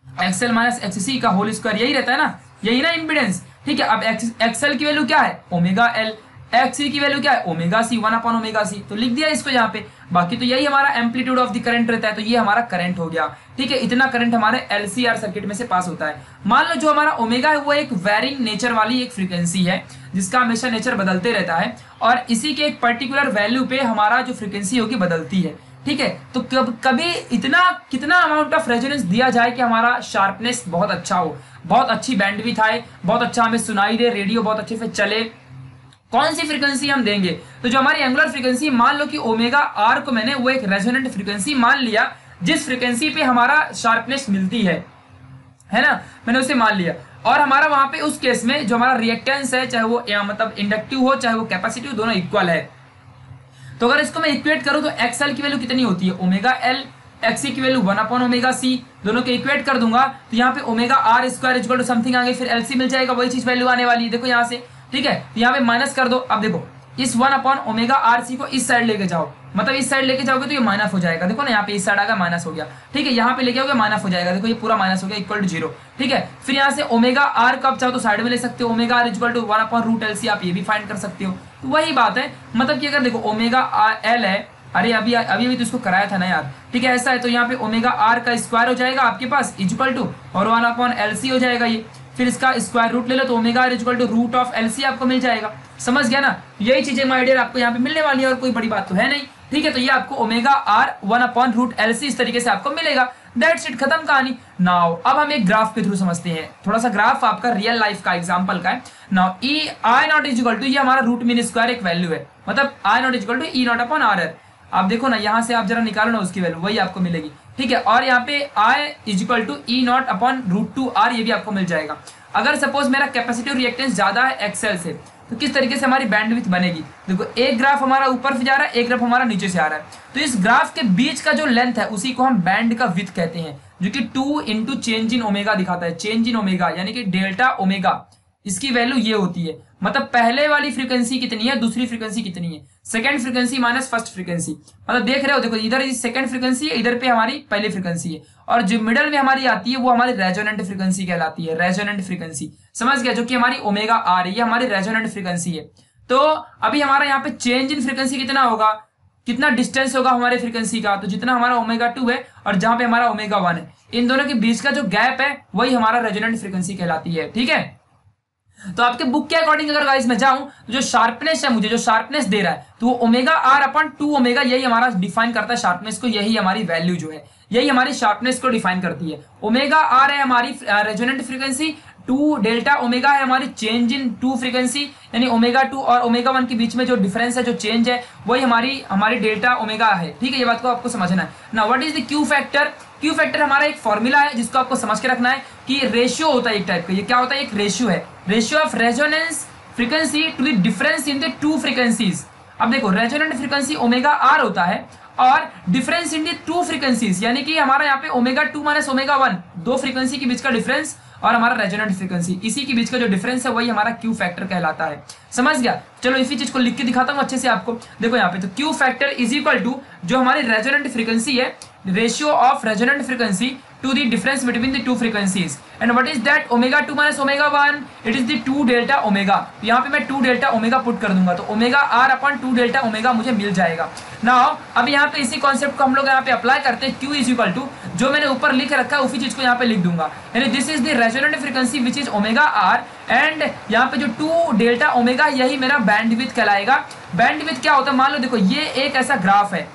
एक्सएल माइनस एक्ससी का होल स्क्वायर, यही रहता है ना, यही ना इंपेडेंस, ठीक है। अब एक्सएल की वैल्यू क्या है, ओमेगा एल, एक्ससी की वैल्यू क्या है, ओमेगा सी, 1/ओमेगा सी। तो लिख दिया इसको यहाँ पे। बाकी तो यही हमारा एम्पलीट्यूड ऑफ द करंट रहता है, तो ये हमारा करंट हो गया, ठीक है। इतना करंट हमारे एलसीआर सर्किट में से पास होता है। मान लो जो हमारा ओमेगा है वो एक वेरिंग नेचर वाली एक फ्रीक्वेंसी है जिसका हमेशा नेचर बदलते रहता है और इसी के एक पर्टिकुलर वैल्यू पे हमारा जो फ्रीक्वेंसी होगी बदलती है, ठीक है। तो कभी इतना कितना अमाउंट ऑफ रेजोनेंस दिया जाए कि हमारा शार्पनेस बहुत अच्छा हो, बहुत अच्छी बैंडविड्थ आए, बहुत अच्छा हमें सुनाई दे, रेडियो बहुत अच्छे से चले, कौन सी फ्रीक्वेंसी हम देंगे। तो जो हमारी एंगुलर फ्रीक्वेंसी, मान लो कि ओमेगा आर को मैंने वो एक रेजोनेंट फ्रीक्वेंसी मान लिया जिस फ्रीक्वेंसी पे हमारा शार्पनेस मिलती है ना, मैंने उसे मान लिया। और हमारा वहां पे उस केस में जो हमारा रिएक्टेंस है, चाहे वो मतलब इंडक्टिव हो चाहे वो कैपेसिटिव, दोनों इक्वल है। तो अगर इसको मैं इक्वेट करूं तो एक्सएल की वैल्यू कितनी होती है, ओमेगा एल, एक्सी की वैल्यू 1/ओमेगा सी, दोनों के इक्वेट कर दूंगा तो यहाँ पे omega R square equal to something आगे, फिर एलसी मिल जाएगा, वही चीज वैल्यू आने वाली है, देखो यहाँ से, ठीक है। तो यहाँ पे माइनस कर दो। अब देखो इस 1/ओमेगा आर सी को इस साइड लेके जाओ, मतलब इस साइड लेके जाओगे तो ये माइनस हो जाएगा, देखो ना यहाँ पे इस साइड आ गया माइनस हो गया, ठीक है। यहाँ पे लेके आओगे माइनस हो जाएगा, देखो ये पूरा माइनस हो गया, इक्वल टू 0, ठीक है। फिर यहाँ से ओमेगा आर कब चाहो तो साइड में ले सकते हो, omega R equal to 1/√LC, आप ये भी फाइंड कर सकते हो। तो वही बात है, मतलब कि अगर देखो ओमेगा एल है, अरे अभी तो इसको कराया था ना यार, ठीक है। ऐसा है तो यहाँ पे ओमेगा आर का स्क्वायर हो जाएगा आपके पास इक्वल टू और 1/LC हो जाएगा ये, फिर इसका स्क्वायर रूट ले लो तो omega R equal to √LC आपको मिल जाएगा। समझ गया ना, यही चीजें माय डियर आपको यहाँ पे मिलने वाली है और कोई बड़ी बात तो है नहीं। ठीक है, तो ये आपको ओमेगा आर 1/√LC इस तरीके से आपको मिलेगा। दैट्स इट, खत्म कहानी। नाउ अब हम एक ग्राफ के थ्रू समझते हैं, थोड़ा सा ग्राफ आपका रियल लाइफ का एग्जांपल का है। Now E I not is equal to, ये हमारा रूट मीन स्क्वायर एक वैल्यू है, मतलब I not is equal to E not upon R R. आप देखो ना, यहाँ से आप जरा निकालो ना उसकी वैल्यू, वही आपको मिलेगी। ठीक है, और यहाँ पे I is equal to E not upon √2r, ये भी आपको मिल जाएगा। अगर सपोज मेरा कैपेसिटिव रिएक्टेंस ज्यादा है एक्सेल से, तो किस तरीके से हमारी बैंडविड्थ बनेगी। देखो एक ग्राफ हमारा ऊपर से जा रहा है, एक ग्राफ हमारा नीचे से आ रहा है, तो इस ग्राफ के बीच का जो लेंथ है उसी को हम बैंड का विड्थ कहते हैं, जो कि 2 इंटू चेंज इन ओमेगा दिखाता है। चेंज इन ओमेगा यानी कि डेल्टा ओमेगा, इसकी वैल्यू ये होती है, मतलब पहले वाली फ्रीक्वेंसी कितनी है, दूसरी फ्रीक्वेंसी कितनी है, second frequency minus first frequency. मतलब देख रहे हो, देखो इधर सेकंड फ्रीक्वेंसी है, इधर पे हमारी पहली फ्रीक्वेंसी है, और जो मिडल में हमारी आती है वो हमारी रेजोनेंट फ्रीक्वेंसी कहलाती है। रेजोनेंट फ्रीक्वेंसी समझ गया, जो कि हमारी ओमेगा आ रही है, हमारी रेजोनेंट फ्रीक्वेंसी है। तो अभी हमारा यहाँ पे चेंज इन फ्रीक्वेंसी कितना होगा, कितना डिस्टेंस होगा हमारे फ्रीक्वेंसी का, तो जितना हमारा ओमेगा 2 है और जहां पे हमारा ओमेगा 1 है, इन दोनों के बीच का जो गैप है वही हमारा रेजोनेंट फ्रीक्वेंसी कहलाती है। ठीक है, तो आपके बुक के अकॉर्डिंग अगर गाइस मैं जाऊं तो जो शार्पनेस है, मुझे जो शार्पनेस दे रहा है, तो वो ओमेगा आर अपॉन 2 ओमेगा, यही हमारा डिफाइन करता है शार्पनेस को, यही हमारी वैल्यू जो है, यही हमारी शार्पनेस को डिफाइन करती है। ओमेगा आर है हमारी रेजोनेंट फ्रीक्वेंसी, 2 डेल्टा ओमेगा है हमारी चेंज इन 2 फ्रीक्वेंसी, यानी ओमेगा 2 और ओमेगा 1 के बीच में जो डिफरेंस है, जो चेंज है, वही हमारी डेल्टा ओमेगा है। ठीक है, ये बात को आपको समझना है ना। What is the Q factor? Q factor हमारा एक फॉर्मूला है जिसको आपको समझ के रखना है कि रेशियो होता है एक टाइप का। ये क्या होता है? एक रेशियो है, ratio of resonance frequency to the difference in the 2 frequencies. अब देखो रेजोनेंट फ्रीक्वेंसी ओमेगा आर होता है और डिफरेंस इन द 2 फ्रीक्वेंसीज, यानी कि हमारा यहाँ पे ओमेगा 2 माइनस ओमेगा 1, 2 फ्रीक्वेंसी के बीच का डिफरेंस और हमारा रेजोनेंट फ्रीक्वेंसी, इसी के बीच का जो डिफरेंस है वही हमारा क्यू फैक्टर कहलाता है। समझ गया? चलो इसी चीज को लिख के दिखाता हूँ अच्छे से आपको। देखो यहाँ पे तो Q factor is equal to जो हमारी रेजोनेंट फ्रीक्वेंसी है, ratio of resonant frequency to the difference between the two frequencies, and what is that? omega 2 minus omega 1, it is the 2 delta omega। तो यहाँ पे मैं 2 delta omega पुट कर दूंगा, तो omega r upon 2 delta omega मुझे मिल जाएगा। नाउ अब यहाँ पे इसी कॉन्सेप्ट को हम लोग यहाँ पे अप्लाई करते हैं। q इज इक्वल टू जो मैंने ऊपर लिख रखा है उसी चीज को यहाँ पे लिख दूंगा, यानी this is the resonant frequency which is omega r, and यहाँ पे जो 2 डेल्टा ओमेगा यही मेरा बैंडविड्थ कहलाएगा। बैंडविड्थ क्या होता है? मान लो देखो ये एक ऐसा ग्राफ है,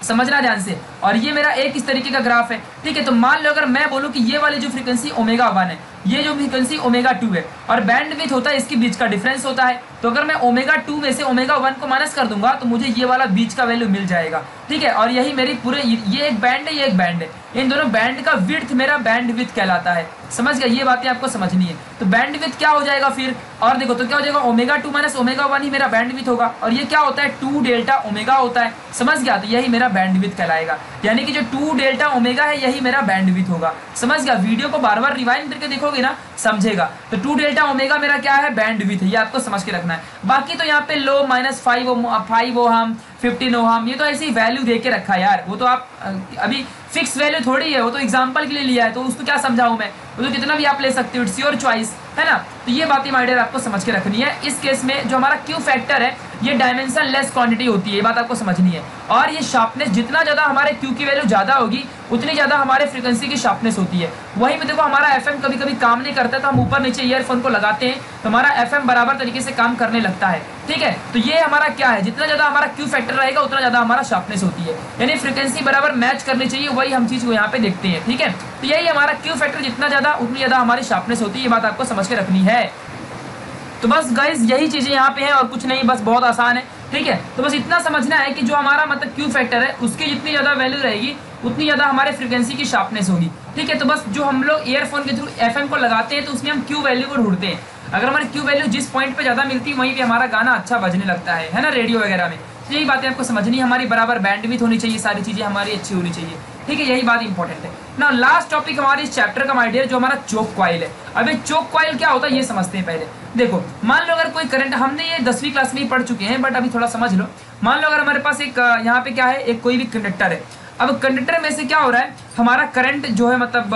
समझना ध्यान से, और ये मेरा एक इस तरीके का ग्राफ है। ठीक है, तो मान लो अगर मैं बोलूं कि ये वाली जो फ्रीक्वेंसी ओमेगा 1 है, ये जो फ्रीक्वेंसी ओमेगा 2 है, और बैंडविड्थ होता है इसके बीच का डिफरेंस होता है, तो अगर मैं ओमेगा 2 में से ओमेगा 1 को माइनस कर दूंगा तो मुझे ये वाला बीच का वैल्यू मिल जाएगा। ठीक है, और यही मेरी पूरे, ये एक बैंड है, ये एक बैंड है, इन दोनों बैंड का विड्थ मेरा बैंडविड्थ कहलाता है। समझ गया? ये बातें आपको समझनी है। तो बैंडविड्थ क्या हो जाएगा फिर, और देखो तो क्या हो जाएगा, ओमेगा 2 माइनस ओमेगा 1 ही मेरा बैंडविड्थ होगा, और ये क्या होता है? 2 डेल्टा ओमेगा होता है। समझ गया? तो यही मेरा बैंडविड्थ कहलाएगा, यानी कि जो 2 डेल्टा ओमेगा है यही मेरा बैंडविड्थ होगा। समझ गया? वीडियो को बार बार रिवाइंड करके देखोगे ना समझेगा। तो 2 डेल्टा ओमेगा मेरा क्या है? बैंडविड्थ है, ये आपको समझ के रखना है। बाकी तो यहाँ पे लो -5 ओहम 15 ओहम, ये तो ऐसी वैल्यू दे के रखा है यार, वो तो आप अभी फिक्स वैल्यू थोड़ी है, वो तो एग्जांपल के लिए लिया है, तो उसको क्या समझाऊं मैं, वो तो कितना भी आप ले सकते हो, इट्स योर चॉइस, है ना। तो ये बातें माय डियर आपको समझ के रखनी है। इस केस में जो हमारा क्यू फैक्टर है ये डायमेंशन लेस क्वांटिटी होती है, ये बात आपको समझनी है। और ये शार्पनेस जितना ज्यादा हमारे क्यू की वैल्यू ज्यादा होगी उतनी ज्यादा हमारे फ्रीक्वेंसी की शार्पनेस होती है। वहीं पे देखो हमारा एफएम कभी कभी काम नहीं करता, तो हम ऊपर नीचे ईयरफोन को लगाते हैं तो हमारा एफएम बराबर तरीके से काम करने लगता है। ठीक है, तो ये हमारा क्या है, जितना ज्यादा हमारा क्यू फैक्टर रहेगा उतना ज्यादा हमारा शार्पनेस होती है, यानी फ्रीक्वेंसी बराबर मैच करनी चाहिए, वही हम चीज को यहाँ पे देखते हैं। ठीक है, तो यही हमारा क्यू फैक्टर जितना ज्यादा उतनी ज्यादा हमारी शार्पनेस होती है, ये बात आपको समझ के रखनी है। तो बस गाइस यही चीजें यहाँ पे हैं और कुछ नहीं, बस बहुत आसान है। ठीक है, तो बस इतना समझना है कि जो हमारा मतलब क्यू फैक्टर है उसकी जितनी ज्यादा वैल्यू रहेगी उतनी ज्यादा हमारे फ्रीक्वेंसी की शार्पनेस होगी। ठीक है, तो बस जो हम लोग ईयरफोन के थ्रू एफएम को लगाते हैं तो उसमें हम क्यू वैल्यू को ढूंढते हैं। अगर हमारी क्यू वैल्यू जिस पॉइंट पे ज्यादा मिलती है वहीं पे हमारा गाना अच्छा बजने लगता है ना, रेडियो वगैरह में। तो यही बातें आपको समझनी है, हमारी बराबर बैंडविड्थ होनी चाहिए, सारी चीजें हमारी अच्छी होनी चाहिए। ठीक है, यही बात इंपॉर्टेंट है ना। लास्ट टॉपिक हमारे इस चैप्टर का माय डियर जो हमारा चोक कॉइल है। अब ये चोक कॉइल क्या होता है ये समझते हैं पहले। देखो मान लो अगर कोई करंट, हमने ये 10वीं क्लास में ही पढ़ चुके हैं बट अभी थोड़ा समझ लो। मान लो अगर हमारे पास एक यहाँ पे क्या है, एक कोई भी कंडक्टर है। अब कंडक्टर में से क्या हो रहा है, हमारा करंट जो है मतलब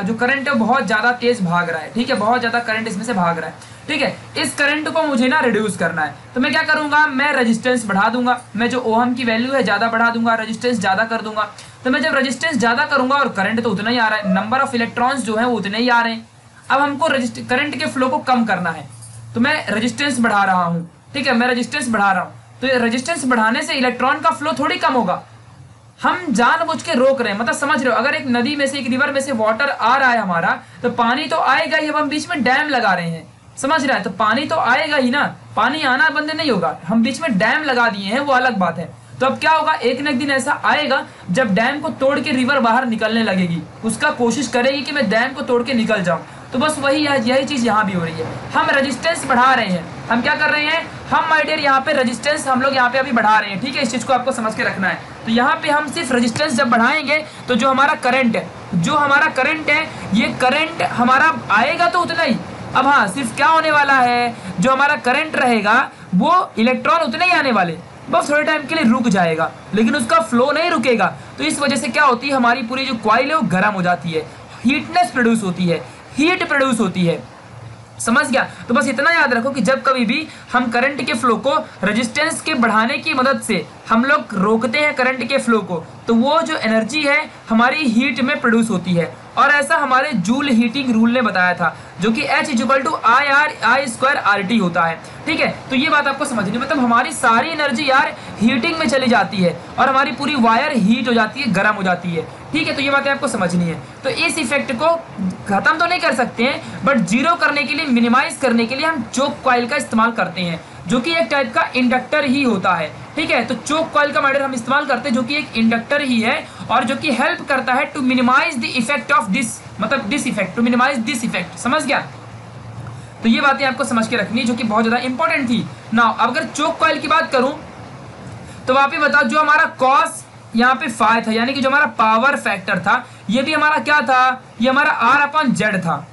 जो करंट है बहुत ज्यादा तेज भाग रहा है। ठीक है, बहुत ज्यादा करंट इसमें से भाग रहा है। ठीक है, इस करंट को मुझे ना रिड्यूस करना है, तो मैं क्या करूंगा, मैं रेजिस्टेंस बढ़ा दूंगा, मैं जो ओहम की वैल्यू है ज्यादा बढ़ा दूंगा, रेजिस्टेंस ज्यादा कर दूंगा। तो मैं जब रेजिस्टेंस ज्यादा करूंगा और करंट तो उतना ही आ रहा है, नंबर ऑफ इलेक्ट्रॉन्स जो है वो उतने ही आ रहे हैं। अब हमको करंट के फ्लो को कम करना है तो मैं रेजिस्टेंस बढ़ा रहा हूँ। ठीक है, मैं रेजिस्टेंस बढ़ा रहा हूँ, तो ये रेजिस्टेंस बढ़ाने से इलेक्ट्रॉन का फ्लो थोड़ी कम होगा, हम जानबूझ के रोक रहे हैं। मतलब समझ रहे हो, अगर एक नदी में से, एक रिवर में से वाटर आ रहा है हमारा, तो पानी तो आएगा ही। अब हम बीच में डैम लगा रहे हैं, समझ रहा है, तो पानी तो आएगा ही ना, पानी आना बंद नहीं होगा। हम बीच में डैम लगा दिए हैं, वो अलग बात है। तो अब क्या होगा, एक न एक दिन ऐसा आएगा जब डैम को तोड़ के रिवर बाहर निकलने लगेगी, उसका कोशिश करेगी कि मैं डैम को तोड़ के निकल जाऊं। तो बस वही है, यही चीज यहाँ भी हो रही है। हम रेजिस्टेंस बढ़ा रहे हैं, हम क्या कर रहे हैं, हम माय डियर यहाँ पे रेजिस्टेंस हम लोग यहाँ पे अभी बढ़ा रहे हैं, ठीक है। इस चीज को आपको समझ के रखना है। तो यहाँ पे हम सिर्फ रेजिस्टेंस जब बढ़ाएंगे तो जो हमारा करंट है, ये करंट हमारा आएगा तो उतना ही। अब हाँ, सिर्फ क्या होने वाला है, जो हमारा करंट रहेगा वो इलेक्ट्रॉन उतने ही आने वाले, बस थोड़े टाइम के लिए रुक जाएगा, लेकिन उसका फ्लो नहीं रुकेगा। तो इस वजह से क्या होती है, हमारी पूरी जो कॉइल है वो गर्म हो जाती है, हीटनेस प्रोड्यूस होती है, हीट प्रोड्यूस होती है, समझ गया। तो बस इतना याद रखो कि जब कभी भी हम करंट के फ्लो को रेजिस्टेंस के बढ़ाने की मदद से हम लोग रोकते हैं करंट के फ्लो को, तो वो जो एनर्जी है हमारी हीट में प्रोड्यूस होती है। और ऐसा हमारे जूल हीटिंग रूल ने बताया था, जो कि H = I/R² होता है, ठीक है। तो ये बात आपको समझनी, मतलब हमारी सारी एनर्जी यार हीटिंग में चली जाती है और हमारी पूरी वायर हीट हो जाती है, गर्म हो जाती है, ठीक है। तो ये बातें आपको समझनी है। तो इस इफेक्ट को खत्म तो नहीं कर सकते हैं, बट जीरो करने के लिए, मिनिमाइज करने के लिए हम चोक कॉइल का इस्तेमाल करते हैं, जो कि एक टाइप का इंडक्टर ही होता है, ठीक है। तो चोक कॉइल का मॉडल हम इस्तेमाल करते हैं, जो कि एक इंडक्टर ही है और जो कि हेल्प करता है to minimize the effect of this, मतलब this effect, to minimize this effect, समझ गया। तो ये बातें आपको समझ के रखनी है, जो कि बहुत ज्यादा इंपॉर्टेंट थी ना। अब अगर चोक कॉइल की बात करूं तो वहां पे बताओ, जो हमारा कॉस यहाँ पे फाई था, यानी कि जो हमारा पावर फैक्टर था, ये भी हमारा क्या था, ये हमारा R/Z था,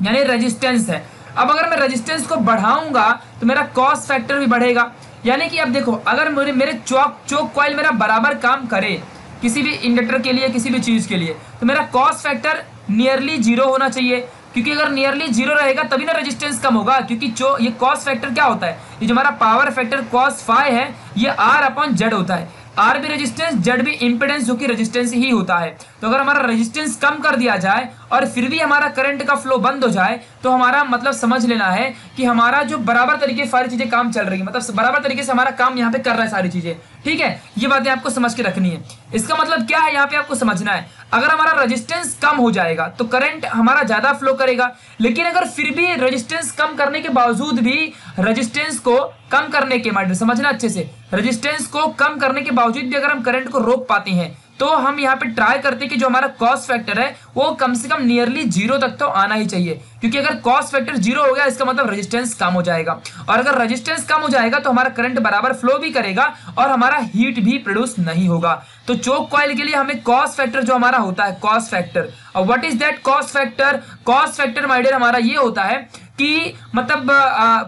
यानी रेजिस्टेंस है। अब अगर मैं रेजिस्टेंस को बढ़ाऊंगा तो मेरा कॉस फैक्टर भी बढ़ेगा। यानी कि अब देखो, अगर मेरे चोक कॉइल मेरा बराबर काम करे किसी भी इंडक्टर के लिए, किसी भी चीज के लिए, तो मेरा कॉस फैक्टर नियरली 0 होना चाहिए, क्योंकि अगर नियरली 0 रहेगा तभी ना रेजिस्टेंस कम होगा। क्योंकि जो ये कॉस फैक्टर क्या होता है, ये जो हमारा पावर फैक्टर कॉस फाई है, ये R/Z होता है। आर भी रेजिस्टेंस, जेड भी इंपेडेंस, जो कि रेजिस्टेंस ही होता है। तो अगर हमारा रेजिस्टेंस कम कर दिया जाए और फिर भी हमारा करंट का फ्लो बंद हो जाए, तो हमारा मतलब समझ लेना है कि हमारा जो बराबर तरीके से सारी चीजें काम चल रही है, मतलब बराबर तरीके से हमारा काम यहाँ पे कर रहा है सारी चीजें, ठीक है। ये बातें आपको समझ के रखनी है। इसका मतलब क्या है, यहाँ पे आपको समझना है, अगर हमारा रेजिस्टेंस कम हो जाएगा तो करंट हमारा ज्यादा फ्लो करेगा, लेकिन अगर फिर भी रेजिस्टेंस कम करने के बावजूद भी रेजिस्टेंस को कम करने के माध्यम, समझना अच्छे से, रेजिस्टेंस को कम करने के बावजूद भी अगर हम करंट को रोक पाते हैं, तो हम यहाँ पे ट्राई करते हैं कि जो हमारा कॉस फैक्टर है वो कम से कम नियरली 0 तक तो आना ही चाहिए। क्योंकि अगर कॉस फैक्टर 0 हो गया, इसका मतलब रेजिस्टेंस कम हो जाएगा, और अगर रेजिस्टेंस कम हो जाएगा तो हमारा करंट बराबर फ्लो भी करेगा और हमारा हीट भी प्रोड्यूस नहीं होगा। तो चोक कॉइल के लिए हमें कॉस फैक्टर जो हमारा होता है, कॉस फैक्टर, और what is that cos factor? Cos factor my dear हमारा ये होता है कि मतलब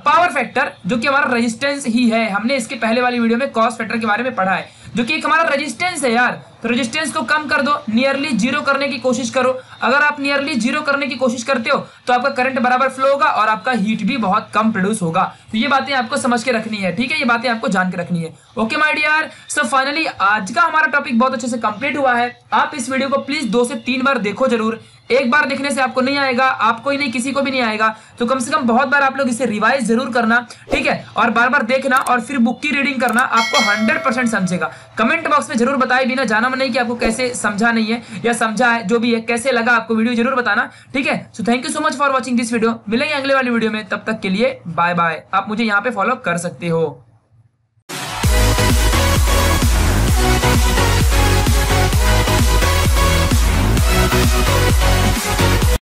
पावर फैक्टर, जो कि हमारा रेजिस्टेंस ही है। हमने इसके पहले वाली वीडियो में कॉस फैक्टर के बारे में पढ़ा है, जो कि एक हमारा रेजिस्टेंस है यार। तो रेजिस्टेंस को कम कर दो, नियरली 0 करने की कोशिश करो। अगर आप नियरली 0 करने की कोशिश करते हो तो आपका करंट बराबर फ्लो होगा और आपका हीट भी बहुत कम प्रोड्यूस होगा। तो ये बातें आपको समझ के रखनी है, ठीक है, ये बातें आपको जान के रखनी है। Okay my dear, so finally आज का हमारा टॉपिक बहुत अच्छे से कंप्लीट हुआ है। आप इस वीडियो को प्लीज 2 से 3 बार देखो जरूर। एक बार देखने से आपको नहीं आएगा, आपको ही नहीं किसी को भी नहीं आएगा, तो कम से कम बहुत बार आप लोग इसे रिवाइज जरूर करना, ठीक है, और बार बार देखना और फिर बुक की रीडिंग करना, आपको 100% समझेगा। कमेंट बॉक्स में जरूर बताए बिना जाना नहीं कि आपको कैसे समझा नहीं है या समझा है, जो भी है, कैसे लगा आपको वीडियो जरूर बताना, ठीक है। So thank you so much for watching this video. मिलेंगे अगले वाली वीडियो में, तब तक के लिए बाय बाय। आप मुझे यहाँ पे फॉलो कर सकते हो।